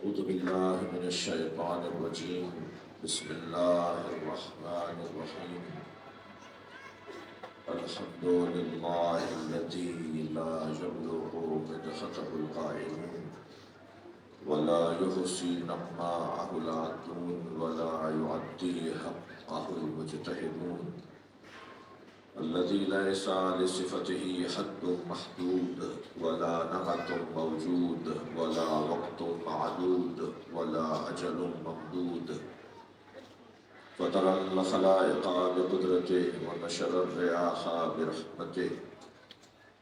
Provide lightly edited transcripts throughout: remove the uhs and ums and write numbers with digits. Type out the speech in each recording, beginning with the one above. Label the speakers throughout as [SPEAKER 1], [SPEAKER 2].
[SPEAKER 1] أعوذ بالله من الشيطان الرجيم. بسم الله الرحمن الرحيم. الحمد لله الذي لا يبلغ مدحته القائلون ولا يحصي نعماءه العادون ولا يعدي حقه المجتهدون، الذي ليس لصفته حد محدود ولا نعت موجود ولا وقت معدود ولا أجل ممدود، فترى الخلائق بقدرته ونشر الرياح برحمته.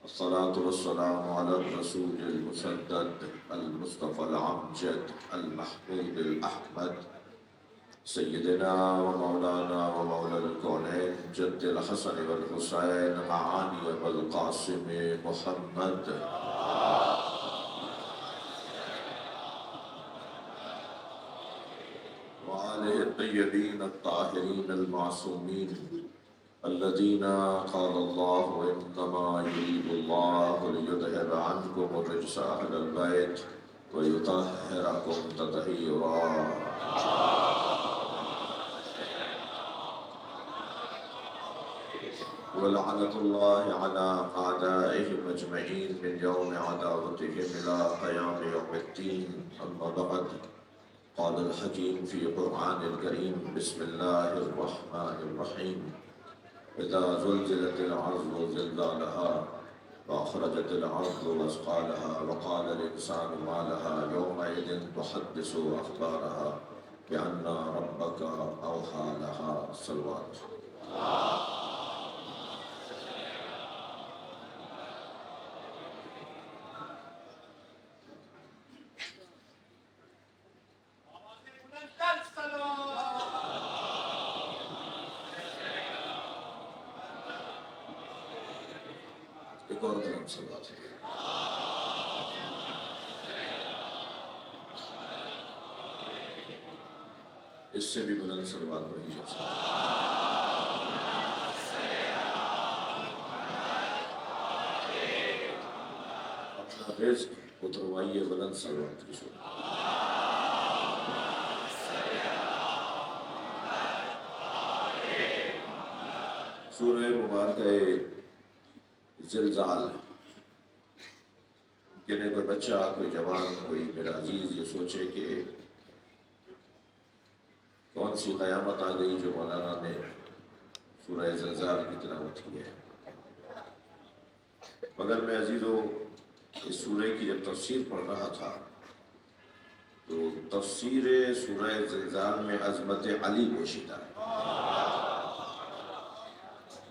[SPEAKER 1] الصلاة والسلام على الرسول المسدد المصطفى الأمجد المحمود الأحمد سيدنا ومولانا ومولى الكونين جد الحسن والحسين معاني والقاسم محمد وآله الطيبين الطاهرين المعصومين الذين قال الله إنما يريد الله ليذهب عنكم الرجس أهل البيت ويطهركم تطهيرا. ولعنة الله على أعدائهم أجمعين من يوم عداوتهم إلى قيام يوم الدين. أما بعد، قال الحكيم في القرآن الكريم: بسم الله الرحمن الرحيم. إذا زلزلت الأرض زلزالها وأخرجت الأرض أثقالها وقال الإنسان ما لها يومئذ تحدث أخبارها بأن ربك أوحى لها. الصلوات. ایک اور قدم صلوات ہے. اس سے بھی بلند صلوات پڑھی جا سکتی. اپنا رزق اتروائیے بلند صلوات کی صورت. سورہ مبارکہ زلزال. کہنے کوئی بچہ، کوئی جوان، کوئی میرا عزیز یہ سوچے کہ کون سی قیامت آ گئی جو مولانا نے سورہ زلزال کی تلاوت کی ہے. مگر میں عزیزو اس سورہ کی جب تفسیر پڑھ رہا تھا تو تفسیر سورہ زلزال میں عظمت علی پوشیدہ ہے،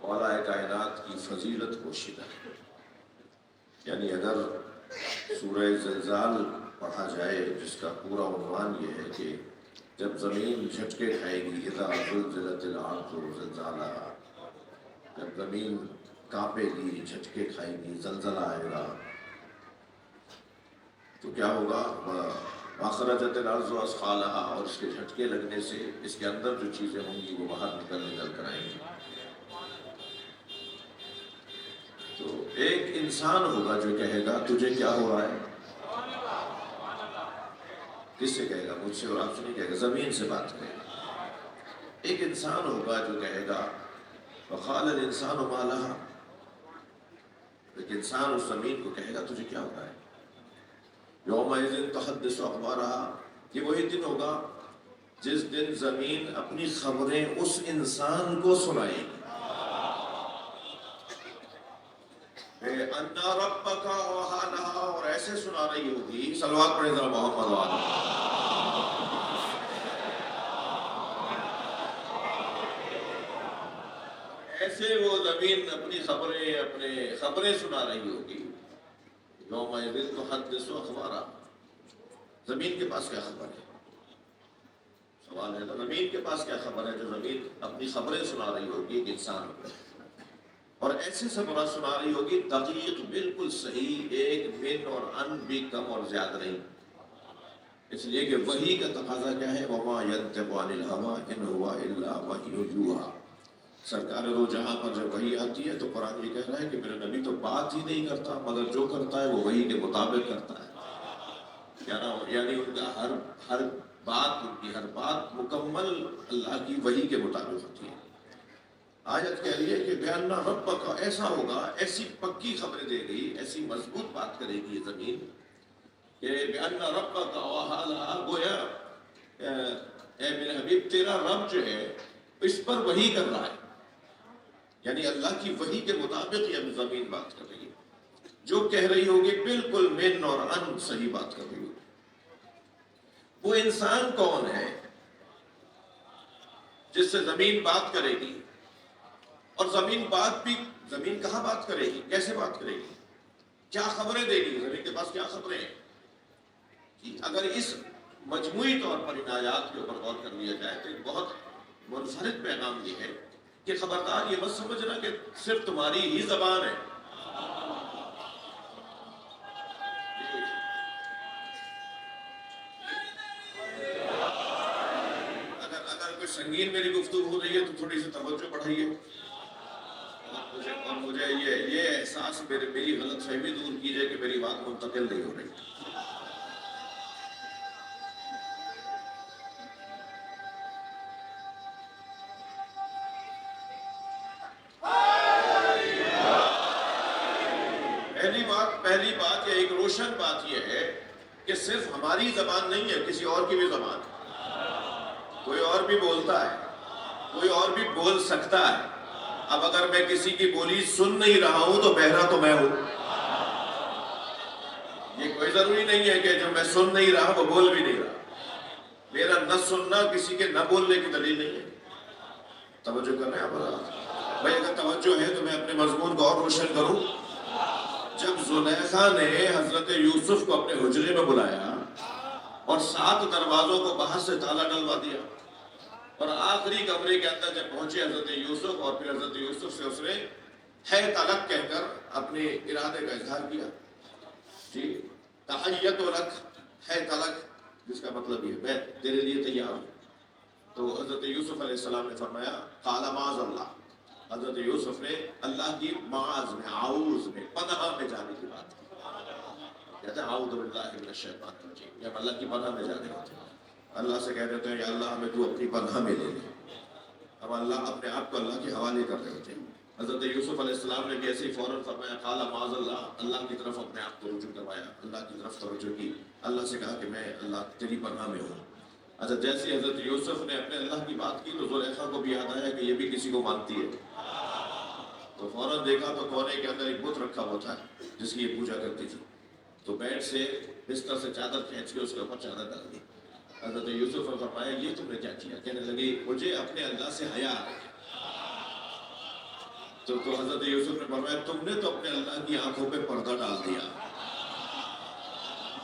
[SPEAKER 1] مولا کائنات کی فضیلت پوشیدہ ہے. یعنی اگر سورہ زلزال پڑھا جائے جس کا پورا عنوان یہ ہے کہ جب زمین جھٹکے کھائے گی، اذا زلزلت الارض زلزالہا، جب زمین کانپے گی، جھٹکے کھائے گی، زلزلہ آئے گا تو کیا ہوگا؟ اخرجت الارض اثقالہا، اور اس کے جھٹکے لگنے سے اس کے اندر جو چیزیں ہوں گی وہ باہر نکل کر آئیں گی. تو ایک انسان ہوگا جو کہے گا تجھے کیا ہو رہا ہے. کس سے کہے گا؟ مجھ سے اور آپ سے نہیں کہے گا، زمین سے بات کرے گا. ایک انسان ہوگا جو کہے گا وقال الانسان ما لها، ایک انسان اس زمین کو کہے گا تجھے کیا ہو رہا ہے. یومئذ تحدث اخبارها، یہ وہی دن ہوگا جس دن زمین اپنی خبریں اس انسان کو سنائے گی. اَنَّ رَبَّكَ أَوْحَىٰ لَهَا، اور ایسے سنا رہی ہوگی. صلوات پڑھیں ذرا محمد وعلیہ. ایسے وہ زمین اپنی خبریں سنا رہی ہوگی. یومئذ تحدث اخبارہا، زمین کے پاس کیا خبر ہے؟ سوال ہے زمین کے پاس کیا خبر ہے جو زمین اپنی خبریں سنا رہی ہوگی ایک انسان کو، اور ایسے خبریں سنا رہی ہوگی دقیق، بالکل صحیح، ایک من اور ان بھی کم اور زیادہ نہیں. اس لیے کہ وحی کا تقاضا کیا ہے؟ وما ينطق عن الهوى ان هو الا وحی یوحی. سرکار دو جہاں پر جب وحی آتی ہے تو قرآن یہ کہہ رہا ہے کہ میرا نبی تو بات ہی نہیں کرتا، مگر جو کرتا ہے وہ وحی کے مطابق کرتا ہے. یعنی ان کا ہر بات، ان کی ہر بات مکمل اللہ کی وحی کے مطابق ہوتی ہے۔ آیت کہہ رہی ہے کہ بیان رب کا ایسا ہوگا، ایسی پکی خبریں دے گی، ایسی مضبوط بات کرے گی یہ زمین کہ بیان رب کا وحالا، گویا اے میرے حبیب تیرا رب جو ہے اس پر وحی کر رہا ہے، یعنی اللہ کی وحی کے مطابق یہ زمین بات کر رہی ہے، جو کہہ رہی ہوگی بالکل من اور ان صحیح بات کر رہی ہوگی۔ وہ انسان کون ہے جس سے زمین بات کرے گی؟ اور زمین کہاں بات کرے گی، کیسے بات کرے گی، کیا خبریں دے گی، زمین کے پاس کیا خبریں ہیں؟ اگر اس مجموعی طور پر ان آیات کے اوپر غور کر لیا جائے تو ایک بہت منفرد پیغام یہ ہے کہ خبردار یہ مت سمجھنا کہ صرف تمہاری ہی زبان ہے۔ اگر کوئی سنگین میری گفتگو ہو رہی ہے تو تھوڑی سی توجہ بڑھائیے، اور مجھے یہ احساس میری غلط فہمی دور کیجیے کہ میری بات منتقل نہیں ہو رہی۔ پہلی بات یہ ایک روشن بات یہ ہے کہ صرف ہماری زبان نہیں ہے، کسی اور کی بھی زبان ہے، کوئی اور بھی بولتا ہے، کوئی اور بھی بول سکتا ہے۔ اب اگر میں کسی کی بولی سن نہیں رہا ہوں تو بہرا تو میں ہوں۔ یہ کوئی ضروری نہیں ہے کہ جو میں سن نہیں رہا وہ بول بھی نہیں رہا۔ میرا نہ سننا کسی کے نہ بولنے کی دلیل نہیں ہے۔ توجہ کر رہے ہیں آپ؟ بھائی اگر توجہ ہے تو میں اپنے مضمون کو اور روشن کروں۔ جب زلیخا نے حضرت یوسف کو اپنے حجرے میں بلایا اور 7 دروازوں کو باہر سے تالا ڈلوا دیا، اور آخری کمرے کے اندر جب پہنچے حضرت یوسف، اور پھر حضرت یوسف سے اس نے ہے تلک کہہ کر اپنے ارادے کا اظہار کیا، جی تحیت و لک ہے تلک، جس کا مطلب یہ میں تیرے لیے تیار ہوں۔ تو حضرت یوسف علیہ السلام نے فرمایا قال معاذ اللہ، حضرت یوسف نے اللہ کی معاذ میں، اعوذ میں، پناہ میں جانے کی بات کی، کہتے ہیں اعوذ باللہ من الشیطان الرجیم، جب اللہ کی پناہ میں جانے ہوتے ہیں، اللہ سے کہہ دیتے ہیں یا اللہ ہمیں تو اپنی پناہ میں لے لے، اب اللہ اپنے آپ کو اللہ کے حوالے کر رہے ہوتے ہیں۔ حضرت یوسف علیہ السلام نے بھی ایسے ہی فوراً فرمایا قال معاذ اللہ، اللہ کی طرف اپنے آپ کو رجوع کروایا، اللہ کی طرف توجہ کی، اللہ سے کہا کہ میں اللہ تیری پناہ میں ہوں۔ اچھا جیسے حضرت یوسف نے اپنے اللہ کی بات کی تو زلیخا کو بھی یاد آیا کہ یہ بھی کسی کو مانتی ہے، تو فوراً دیکھا تو کونے کے اندر ایک بت رکھا ہوا تھا جس کی یہ پوجا کرتی تھی، تو بیڈ سے بستر سے چادر کھینچ کے اس کے اوپر چادر ڈال دی۔ حضرت یوسف نے فرمایا یہ تم نے کیا کیا؟ کہنے لگی مجھے اپنے اللہ سے حیا آ گئی۔ تو حضرت یوسف نے فرمایا تم نے تو اپنے اللہ کی آنکھوں پہ پردہ ڈال دیا،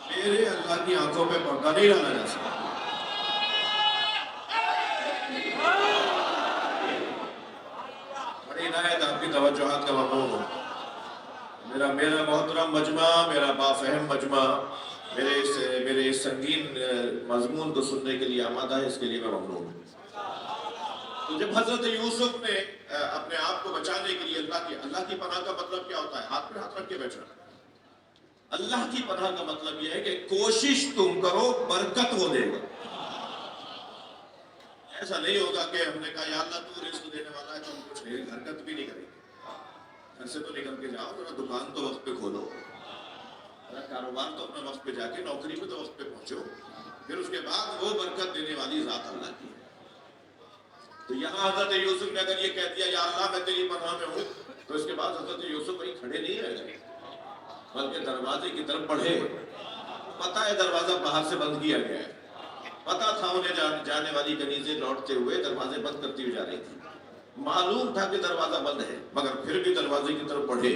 [SPEAKER 1] میرے اللہ کی آنکھوں پہ پردہ نہیں ڈالا جا سکتا۔ بڑی عنایت آپ کی توجہات کا ممنون ہو۔ میرا محترم مجمع، میرا بافہم مجمع میرے اس سنگین مضمون کو سننے کے لیے آمادہ ہے، اس کے لیے میں ممنون ہوں۔ تو جب حضرت یوسف نے اپنے آپ کو بچانے کے لیے اللہ کی پناہ کا مطلب کیا ہوتا ہے؟ ہاتھ پہ ہاتھ رکھ کے بیٹھنا۔ اللہ کی پناہ کا مطلب یہ ہے کہ کوشش تم کرو، برکت وہ دے گا۔ ایسا نہیں ہوگا کہ ہم نے کہا یا اللہ تو رزق دینے والا ہے، تم کچھ حرکت بھی نہیں کریں گے، گھر سے تو نکل کے جاؤ، ذرا دکان تو وقت پہ کھولو، کاروبار تو اپنا وقت پہ جا کے، نوکری پہ تو وقت پہ پہنچو، پھر اس کے بعد وہ برکت دینے والی ذات اللہ کی ہے۔ تو یہاں حضرت یوسف نے اگر یہ کہہ دیا یا اللہ میں تیری پناہ میں ہوں، تو اس کے بعد حضرت یوسف وہیں کھڑے نہیں رہ گئے، بلکہ دروازے کی طرف بڑھے۔ پتہ ہے دروازہ باہر سے بند کیا گیا ہے، پتہ تھا انہیں جانے والی کنیزیں لوٹتے ہوئے دروازے بند کرتی ہوئی جا رہی تھی، معلوم تھا کہ دروازہ بند ہے، مگر پھر بھی دروازے کی طرف بڑھے۔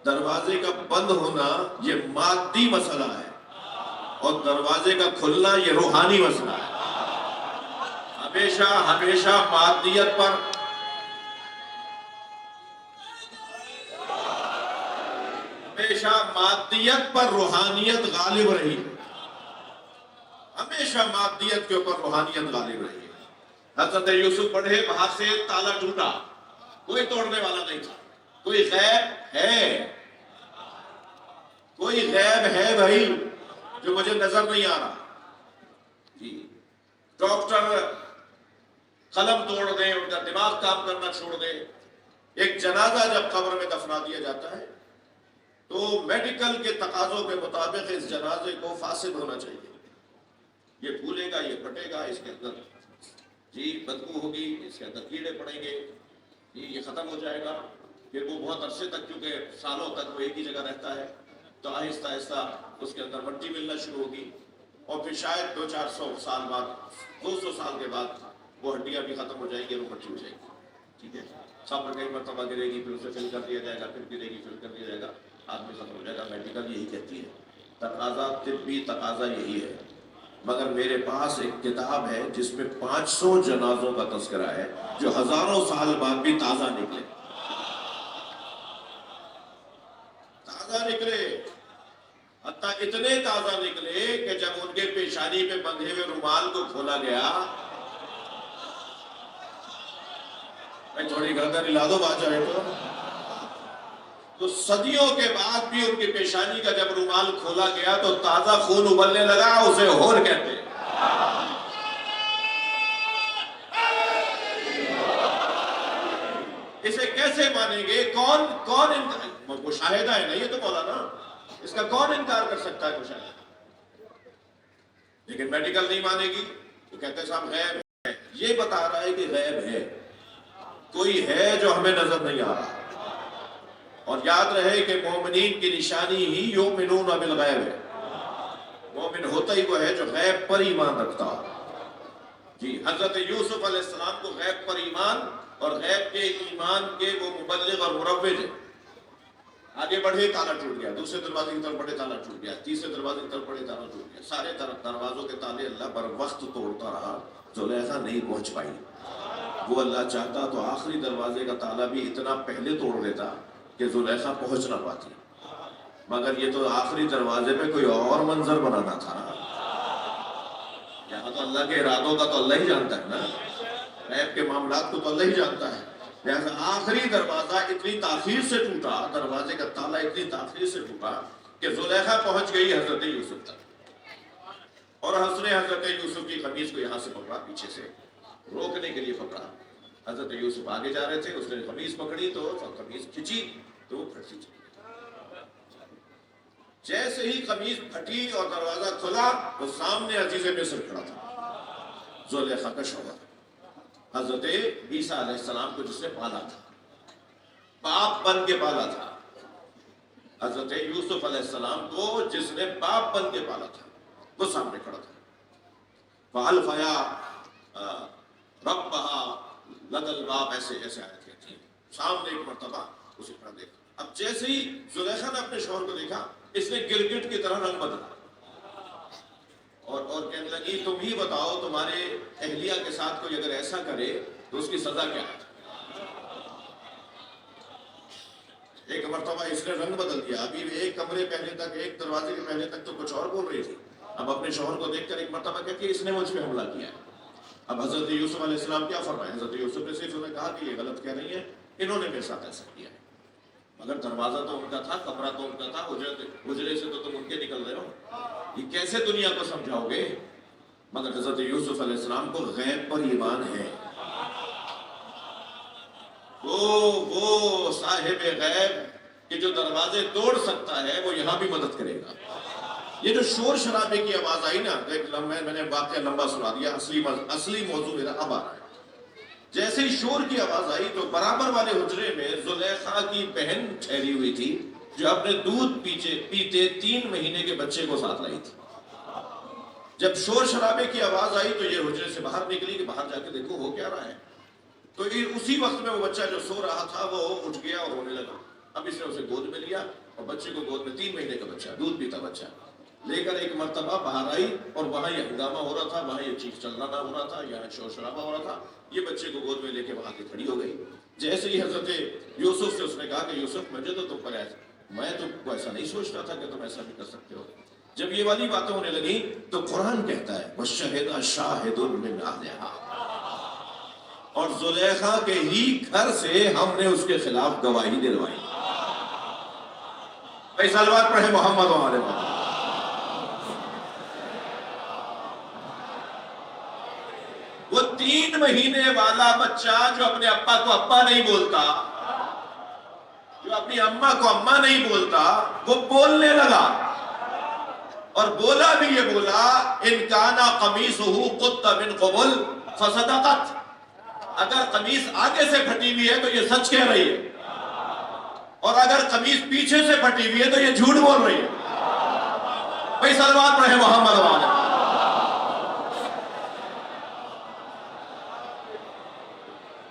[SPEAKER 1] دروازے کا بند ہونا یہ مادی مسئلہ ہے، اور دروازے کا کھلنا یہ روحانی مسئلہ ہے۔ ہمیشہ مادیت پر روحانیت غالب رہی ہے، ہمیشہ مادیت کے اوپر روحانیت غالب رہی ہے۔ حضرت یوسف پڑھے، باہر سے تالا ٹوٹا، کوئی توڑنے والا نہیں تھا۔ کوئی غیب ہے بھائی جو مجھے نظر نہیں آ رہا. جی ڈاکٹر قلم توڑ دیں، ان کا دماغ کام کرنا چھوڑ دے. ایک جنازہ جب قبر میں دفنا دیا جاتا ہے تو میڈیکل کے تقاضوں کے مطابق اس جنازے کو فاسد ہونا چاہیے. یہ پھولے گا، یہ پھٹے گا، اس کے اندر جی بدبو ہوگی، اس کے اندر کیڑے پڑیں گے، جی یہ ختم ہو جائے گا. پھر وہ بہت عرصے تک، کیونکہ سالوں تک وہ ایک ہی جگہ رہتا ہے، تو آہستہ آہستہ اس کے اندر مٹی ملنا شروع ہوگی، اور پھر شاید 200-400 سال بعد، 200 سال کے بعد وہ ہڈیاں بھی ختم ہو جائیں گی، وہ مٹی ہو جائے گی. ٹھیک ہے، خبر کئی مرتبہ گرے گی، پھر اسے فل کر دیا جائے گا، پھر گرے گی، فل کر دیا جائے گا، آدمی ختم ہو جائے گا. میڈیکل یہی کہتی ہے، تقاضا طبی تقاضا یہی ہے. مگر میرے پاس ایک کتاب ہے جس میں 500 جنازوں کا تذکرہ ہے جو ہزاروں سال بعد بھی تازہ نکلے. تازہ نکلے، حتیٰ اتنے تازہ نکلے کہ جب ان کے پیشانی پہ بندھے ہوئے رومال کو کھولا گیا، میں تھوڑی گردن ہلا دو بات چاہے تو صدیوں کے بعد بھی ان کی پیشانی کا جب رومال کھولا گیا تو تازہ خون ابلنے لگا. اسے ہور کہتے ہیں. اسے کیسے مانیں گے؟ کون مشاہدہ ہے نا یہ تو مولانا، اس کا کون انکار کر سکتا ہے مشاہدہ؟ لیکن میڈیکل نہیں مانے گی تو کہتے ہیں صاحب غیب ہے. یہ بتا رہا ہے کہ غیب ہے، کوئی ہے جو ہمیں نظر نہیں آ رہا. اور یاد رہے کہ مومنین کی نشانی ہی یؤمنون بالغیب ہے. مومن ہوتا ہی وہ ہے جو غیب پر ایمان رکھتا. جی حضرت یوسف علیہ السلام کو غیب پر ایمان اور غیب کے ایمان کے وہ مبلغ اور مروج ہے. آگے بڑھے تالا ٹوٹ گیا، دوسرے دروازے کی طرف بڑھے تالا ٹوٹ گیا، تیسرے دروازے کی طرف بڑھے تالا ٹوٹ گیا. سارے دروازوں کے تالے اللہ بر وقت توڑتا رہا، زلیخا نہیں پہنچ پائی. وہ اللہ چاہتا تو آخری دروازے کا تالا بھی اتنا پہلے توڑ دیتا کہ زلیخا پہنچ نہ پاتی. مگر یہ تو آخری دروازے پہ کوئی اور منظر بنانا تھا. یہاں تو اللہ کے ارادوں کا تو اللہ ہی جانتا ہے نا، غیب کے معاملات کو تو اللہ ہی جانتا ہے. لہذا آخری دروازہ اتنی تاخیر سے ٹوٹا، دروازے کا تالا اتنی تاخیر سے ٹوٹا کہ زلیخا پہنچ گئی حضرت یوسف تک، اور اس نے حضرت یوسف کی قمیص کو یہاں سے پکڑا، پیچھے سے روکنے کے لیے پکڑا. حضرت یوسف آگے جا رہے تھے، اس نے قمیص پکڑی تو قمیص کھچی تو وہ پھٹ چلی. جیسے ہی قمیص پھٹی اور دروازہ کھلا تو سامنے عزیز مصر کھڑا تھا، زلیخا کا شوہر، حضرت عیسیٰ علیہ السلام کو جس نے پالا تھا، باپ بن کے پالا تھا. حضرت یوسف علیہ السلام کو جس نے باپ بن کے پالا تھا وہ سامنے کھڑا تھا. فَأَلْفَيَا رَبَّهَا لَدَى الْبَابِ، ایسے آیت کہتی ہیں. سامنے ایک مرتبہ اسے کھڑا دیکھا. اب جیسے ہی زلیخا نے اپنے شوہر کو دیکھا، اس نے گرگٹ کی طرح رنگ بدلا اور کہنے لگی تم ہی بتاؤ تمہارے اہلیہ کے ساتھ کوئی اگر ایسا کرے تو اس کی سزا کیا ہے؟ ایک مرتبہ اس نے رنگ بدل دیا. ابھی ایک کمرے پہلے تک، ایک دروازے کے پہلے تک تو کچھ اور بول رہی تھی، اب اپنے شوہر کو دیکھ کر ایک مرتبہ کہتی ہے اس نے مجھ پہ حملہ کیا ہے. اب حضرت یوسف علیہ السلام کیا فرمائے؟ حضرت یوسف نے صرف انہیں کہا کہ یہ غلط کہہ رہی ہے، انہوں نے میرے ساتھ ایسا کیا ہے. مگر دروازہ تو ان کا تھا، کمرہ تو ان کا تھا، حجرے سے تو تم ان کے نکل رہے ہو، یہ کیسے دنیا کو سمجھاؤ گے؟ مگر حضرت یوسف علیہ السلام کو غیب پر ایمان ہے. وہ صاحب غیب کہ جو دروازے توڑ سکتا ہے وہ یہاں بھی مدد کرے گا. یہ جو شور شرابے کی آواز آئی نا، میں نے واقعہ لمبا سنا دیا، اصلی موضوع میرا اب آ رہا ہے. جیسے ہی شور کی آواز آئی تو برابر والے حجرے میں زلیخا کی بہن ٹھہری ہوئی تھی جو اپنے دودھ پیتے 3 مہینے کے بچے کو ساتھ لائی تھی. جب شور شرابے کی آواز آئی تو یہ حجرے سے باہر نکلی کہ باہر جا کے دیکھو ہو کیا رہا ہے. تو اسی وقت میں وہ بچہ جو سو رہا تھا وہ اٹھ گیا اور رونے لگا. اب اس نے اسے گود میں لیا اور بچے کو گود میں 3 مہینے کا بچہ، دودھ پیتا بچہ لے کر ایک مرتبہ باہر آئی اور وہاں یہ ہنگامہ ہو رہا تھا، وہاں یہ چیخ چلانا ہو رہا تھا، یہاں شور شرابہ ہو رہا تھا. یہ بچے کو گود میں لے کے وہاں کے کھڑی ہو گئی. جیسے ہی حضرت یوسف سے اس نے کہا کہ یوسف مجھے تو تم پر میں تم کو ایسا نہیں سوچتا تھا کہ تم ایسا بھی کر سکتے ہو. جب یہ والی باتیں ہونے لگی تو قرآن کہتا ہے وَشَهِدَ شَاهِدٌ مِّنْ أَهْلِهَا، اور زلیخا کے ہی گھر سے ہم نے اس کے خلاف گواہی دلوائی. بھائی سلوات پڑھے محمد و آل محمد. وہ 3 مہینے والا بچہ جو اپنے ابا کو ابا نہیں بولتا، جو اپنی اماں کو اماں نہیں بولتا، وہ بولنے لگا، اور بولا بھی یہ بولا ان کانا قمیصہ قط من قبل فصدقت، اگر قمیص آگے سے پھٹی ہوئی ہے تو یہ سچ کہہ رہی ہے، اور اگر قمیص پیچھے سے پھٹی ہوئی ہے تو یہ جھوٹ بول رہی ہے۔ بھئی صلوات پڑھیں محمد وعلیہ۔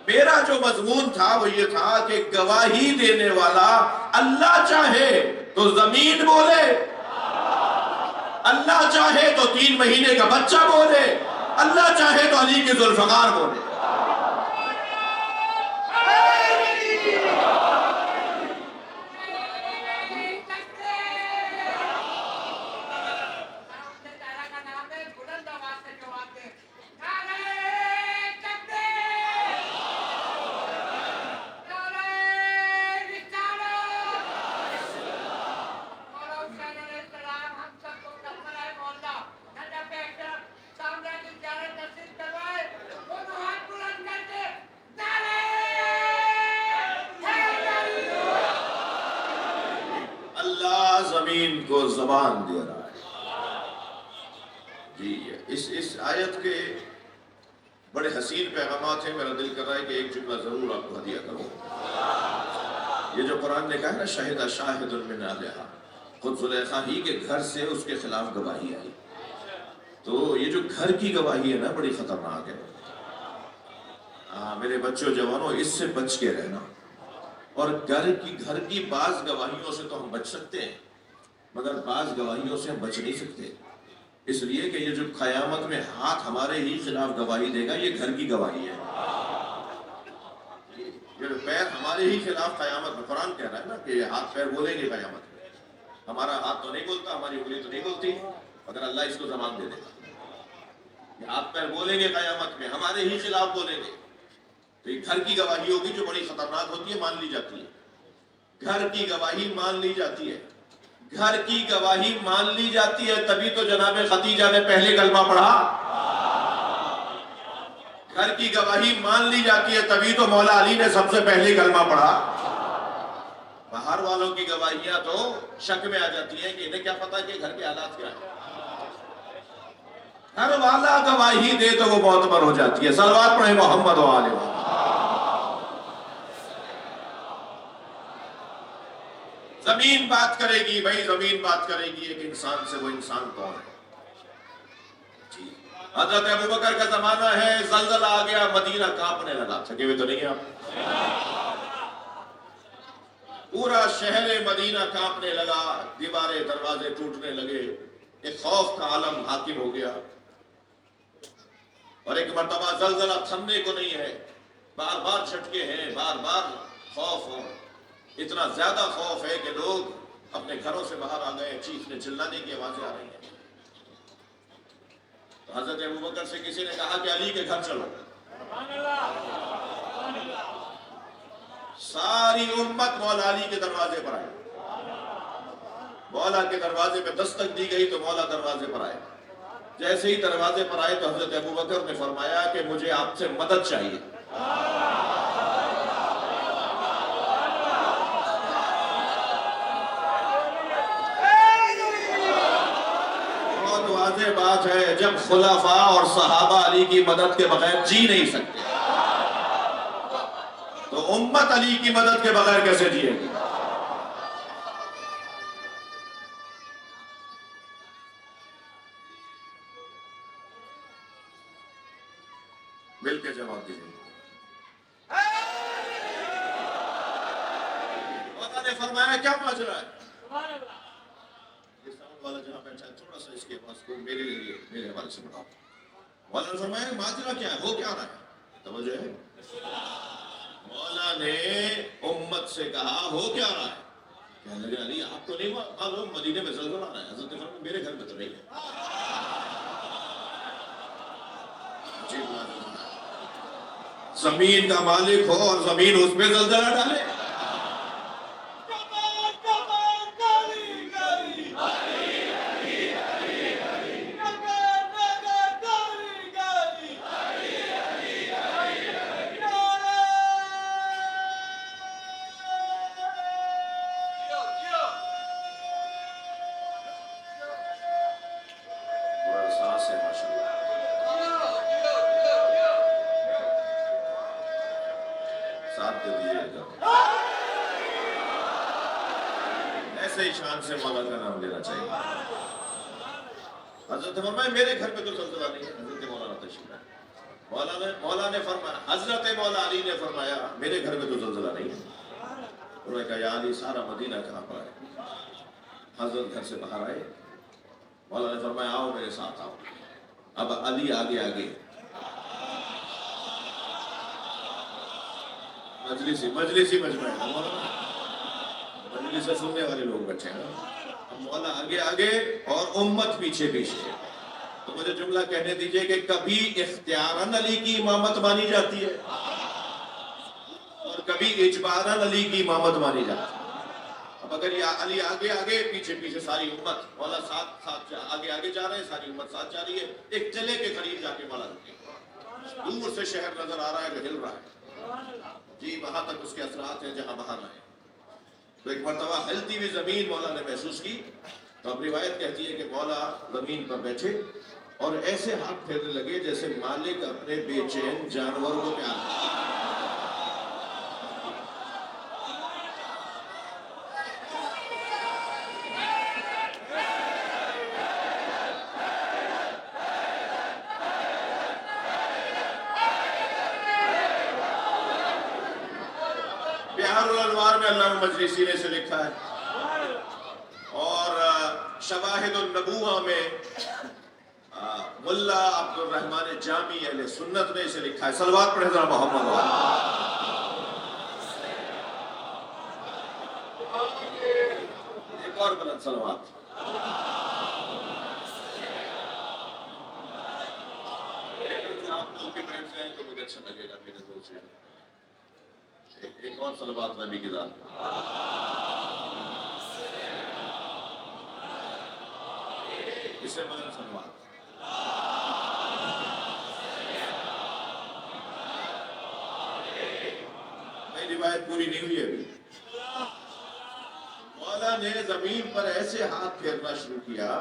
[SPEAKER 1] میرا جو مضمون تھا وہ یہ تھا کہ گواہی دینے والا اللہ چاہے تو زمین بولے، اللہ چاہے تو 3 مہینے کا بچہ بولے، اللہ چاہے تو علی کے ذوالفقار بولے۔ زمین کو زبان دے رہا ہے جی۔ اس آیت کے بڑے حسین پیغامات ہیں۔ میرا دل کر رہا ہے کہ ایک جملہ ضرور آپ کو ہدیہ کروں۔ یہ جو قرآن نے کہا ہے نا شہد شاہد من اہلہا، خود زلیخا ہی کے گھر سے اس کے خلاف گواہی آئی، تو یہ جو گھر کی گواہی ہے نا بڑی خطرناک ہے۔ میرے بچوں جوانوں، اس سے بچ کے رہنا۔ اور گھر کی بعض گواہیوں سے تو ہم بچ سکتے ہیں، مگر بعض گواہیوں سے ہم بچ نہیں سکتے، اس لیے کہ یہ جو قیامت میں ہاتھ ہمارے ہی خلاف گواہی دے گا یہ گھر کی گواہی ہے۔ یہ پیر ہمارے ہی خلاف قیامت میں، قرآن کہہ رہا ہے نا کہ یہ ہاتھ پیر بولیں گے قیامت میں۔ ہمارا ہاتھ تو نہیں بولتا، ہماری انگلی تو نہیں بولتی، مگر اللہ اس کو زبان دے دے گا۔ یہ ہاتھ پیر بولیں گے قیامت میں، ہمارے ہی خلاف بولیں گے۔ تو یہ گھر کی گواہی ہوگی جو بڑی خطرناک ہوتی ہے، مان لی جاتی ہے۔ گھر کی گواہی مان لی جاتی ہے، گھر کی گواہی مان لی جاتی ہے، تبھی تو جناب خدیجہ نے پہلے کلمہ پڑھا۔ گھر کی گواہی مان لی جاتی ہے، تبھی تو مولا علی نے سب سے پہلے کلمہ پڑھا۔ باہر والوں کی گواہیاں تو شک میں آ جاتی ہیں کہ انہیں کیا پتا کہ گھر کے حالات کیا ہیں۔ گھر والا گواہی دے تو وہ معتبر ہو جاتی ہے۔ صلوات پڑھیں محمد وآلہ۔ زمین بات کرے گی بھائی، زمین بات کرے گی ایک انسان سے، وہ انسان کون ہے جی؟ حضرت ابوبکر کا زمانہ ہے، زلزلہ آ گیا، مدینہ کانپنے لگا۔ تھکے ہوئے تو نہیں ہیں آپ؟ پورا شہر مدینہ کانپنے لگا، دیواریں دروازے ٹوٹنے لگے، ایک خوف کا عالم حاکم ہو گیا۔ اور ایک مرتبہ زلزلہ تھمنے کو نہیں ہے، بار بار جھٹکے ہیں، بار بار خوف ہو، اتنا زیادہ خوف ہے کہ لوگ اپنے گھروں سے باہر آ گئے، چیخنے چلانے کی آوازیں آ رہی ہیں۔ تو حضرت ابوبکر سے کسی نے کہا کہ علی کے گھر چلو۔ ساری امت مولا علی کے دروازے پر آئی، مولا کے دروازے پہ دستک دی گئی تو مولا دروازے پر آئے۔ جیسے ہی دروازے پر آئے تو حضرت ابوبکر نے فرمایا کہ مجھے آپ سے مدد چاہیے۔ بہت واضح بات ہے، جب خلفاء اور صحابہ علی کی مدد کے بغیر جی نہیں سکتے تو امت علی کی مدد کے بغیر کیسے جیے گی؟ مل کے جواب دیجیے۔ مولا نے فرمایا کیا ماجرا ہے؟ والا جہاں بیٹھا ہے تھوڑا سا اس کے پاس کو میرے لیے میرے حوالے سے بڑھاؤ۔ مولا نے فرمایا ماجرا کیا ہے، ہو کیا رہا ہے؟ توجہ ہے؟ مولا نے امت سے کہا ہو کیا رہا ہے؟ کہنے لگے علی آپ تو نہیں معلوم مدینے میں زلزلہ آ رہا ہے؟ حضرت نے فرمایا میرے گھر میں تو نہیں ہے۔ زمین کا مالک ہو اور زمین اس پہ زلزلہ ڈالے؟ جائے گا. ایسے ہی شان سے مولا کا نام لینا چاہیے. حضرت فرمائے میرے گھر پہ تو زلزلہ نہیں ہے. حضرت مولانا تشریف لائے. مولا نے فرمایا, حضرت مولا علی نے فرمایا میرے گھر میں تو زلزلہ نہیں ہے. انہوں نے کہا یا علی سارا مدینہ کہاں پر ہے؟ حضرت گھر سے باہر آئے. مولا نے فرمایا آؤ میرے ساتھ آؤ. اب علی آگے آگے, مجلسی مجمع ہے, مجلس سے سننے والے لوگ بیٹھے ہیں. اب مولا آگے آگے اور امت پیچھے پیچھے. تو مجھے جملہ کہنے دیجئے کہ کبھی اختیاراً علی کی امامت مانی جاتی ہے اور کبھی اجباراً علی کی امامت مانی جاتی ہے. اب اگر یہ علی آگے آگے پیچھے پیچھے ساری امت, مولا ساتھ آگے آگے جا رہے ہیں, ساری امت ساتھ جا رہی ہے. ایک چلے کے قریب جا کے مولا رکے. دور سے شہر نظر آ رہا ہے جو ہل رہا ہے. جی وہاں تک اس کے اثرات ہیں جہاں باہر رہے. تو ایک مرتبہ ہلتی ہوئی زمین مولا نے محسوس کی. تو اب روایت کہتی ہے کہ مولا زمین پر بیٹھے اور ایسے ہاتھ پھیرنے لگے جیسے مالک اپنے بے چین جانور کو پیار کرتا ہے. بہار الانوار میں علامہ مجلسی نے سے لکھا ہے, اور شواہد النبوہ میں ملا عبد الرحمن جامی اہل سنت نے اسے لکھا ہے. صلوات پڑھے ذرا محمد والے. ایک اور بلند صلوات. آپ لوگ کے بیٹھ جائیں تو مجھے اچھا لگے گا میرے دوست سے. ایک اور صلوات نبی کی ذات. اسے بلند صلوات. روایت پوری نہیں ہوئی ابھی. مولا نے زمین پر ایسے ہاتھ پھیرنا شروع کیا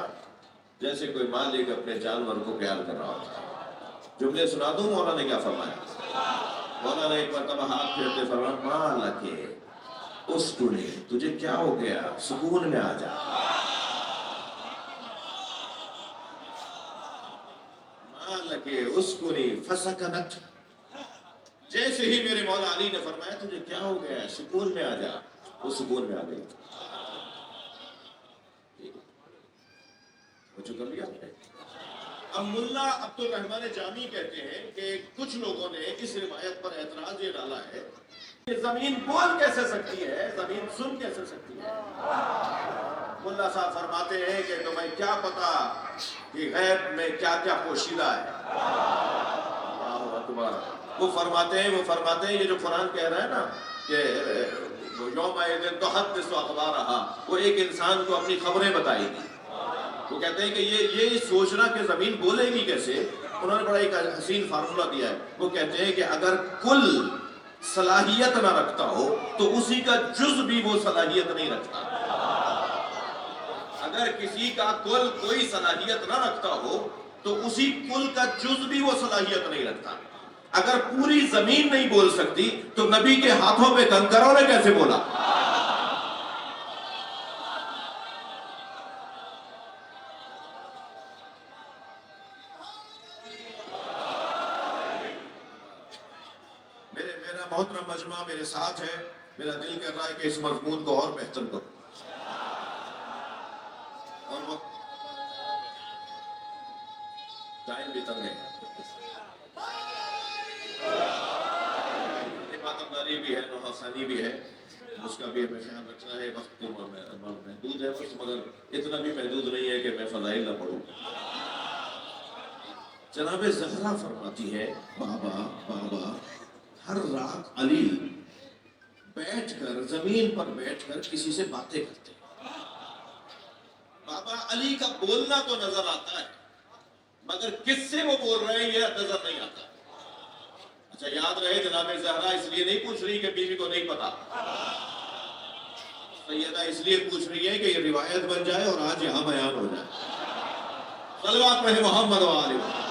[SPEAKER 1] جیسے کوئی مالک اپنے جانور کو پیار کر رہا ہوتا. جملے سنا دوں مولا نے کیا فرمایا. مولا نے ایک مرتبہ ہاتھ پھیرتے فرمایا مالکے اسکنے, تجھے کیا ہو گیا, سکون میں آ جا. مالکے اسکنے فسکنت. جیسے ہی میرے مولا علی نے فرمایا تجھے کیا ہو گیا, سکون میں آ جا, وہ سکون میں آ گئی. وہ جو کر لیا آپ نے. اب ملا عبد الرحمن جامی کہتے ہیں کہ کچھ لوگوں نے اس روایت پر اعتراض یہ ڈالا ہے کہ زمین بول کیسے سکتی ہے, زمین سن کیسے سکتی ہے. ملا صاحب فرماتے ہیں کہ تمہیں کیا پتا کہ غیب میں کیا کیا پوشیدہ ہے. وہ فرماتے ہیں یہ جو قرآن کہہ رہا ہے نا کہ یوم تحدث اخبارہا, وہ ایک انسان کو اپنی خبریں بتائے گی. وہ کہتے ہیں کہ یہ سوچنا کہ زمین بولے گی کیسے, انہوں نے بڑا ایک حسین فارمولہ دیا ہے. وہ کہتے ہیں کہ اگر کل صلاحیت نہ رکھتا ہو تو اسی کا جز بھی وہ صلاحیت نہیں رکھتا. اگر کسی کا کل کوئی صلاحیت نہ رکھتا ہو تو اسی کل کا جز بھی وہ صلاحیت نہیں رکھتا. اگر پوری زمین نہیں بول سکتی تو نبی کے ہاتھوں پہ کنکروں نے کیسے بولا. میرا محترم مجمع میرے ساتھ ہے. میرا دل کر رہا ہے کہ اس مضمون کو اور بہتر کروں. اور وقت ٹائم بھی تنگ ہے. عبادتداری بھی ہے, نوحسانی بھی ہے, اس کا بھی ہمیں خیال رکھنا ہے. وقت تو محدود ہے بس, مگر اتنا بھی محدود نہیں ہے کہ میں فضائل نہ پڑھوں. جناب زہرا فرماتی ہے بابا ہر رات علی بیٹھ کر زمین پر بیٹھ کر کسی سے باتیں کرتے. بابا علی کا بولنا تو نظر آتا ہے مگر کس سے وہ بول رہے ہیں یہ نظر نہیں آتا. اچھا یاد رہے جناب زہرا اس لیے نہیں پوچھ رہی کہ بیوی کو نہیں پتا. سیدہ اس لیے پوچھ رہی ہے کہ یہ روایت بن جائے اور آج یہاں بیان ہو جائے. صلوات پڑھے محمد وآلہ.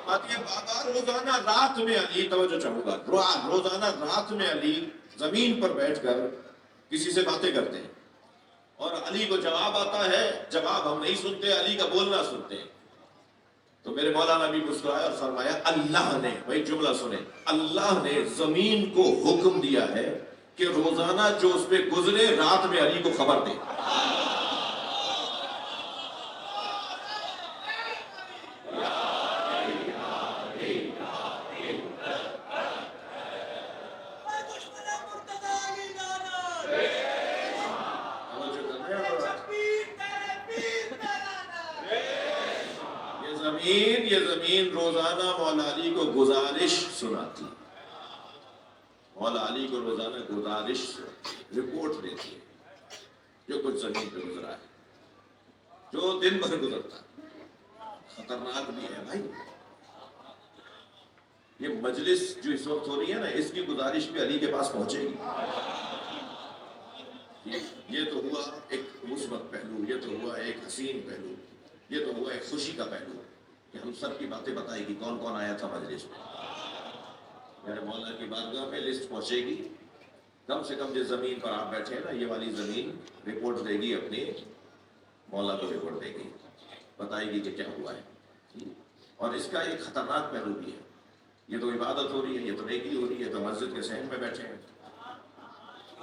[SPEAKER 1] فرماتی کے بعد روزانہ رات میں علی، توجہ چاہوں گا، روزانہ رات میں علی زمین پر بیٹھ کر کسی سے باتیں کرتے ہیں اور علی کو جواب آتا ہے، جواب ہم نہیں سنتے، علی کا بولنا سنتے ہیں۔ تو میرے مولانا بھی مسکرایا اور فرمایا اللہ نے، بھائی جملہ سنیں، اللہ نے زمین کو حکم دیا ہے کہ روزانہ جو اس پہ گزرے رات میں علی کو خبر دے۔ یہ زمین روزانہ مولا علی کو گزارش سناتی ہے، مولا علی کو روزانہ گزارش رپورٹ دیتی ہے جو کچھ زمین پہ گزرا ہے، جو دن بھر گزرتا ہے۔ خطرناک بھی ہے بھائی، یہ مجلس جو اس وقت ہو رہی ہے نا، اس کی گزارش بھی علی کے پاس پہنچے گی۔ یہ تو ہوا ایک مثبت پہلو، یہ تو ہوا ایک حسین پہلو، یہ تو ہوا ایک خوشی کا پہلو کہ ہم سب کی باتیں بتائے گی کون کون آیا تھا مجلس میں۔ میرے مولا کی بارگاہ میں لسٹ پہنچے گی، کم سے کم جس زمین پر آپ بیٹھے ہیں نا، یہ والی زمین رپورٹ دے گی، اپنی مولا کو رپورٹ دے گی، بتائے گی کہ کیا ہوا ہے۔ اور اس کا ایک خطرناک پہلو بھی ہے، یہ تو عبادت ہو رہی ہے، یہ تو نیکی ہو رہی ہے، تو مسجد کے صحن میں بیٹھے ہیں،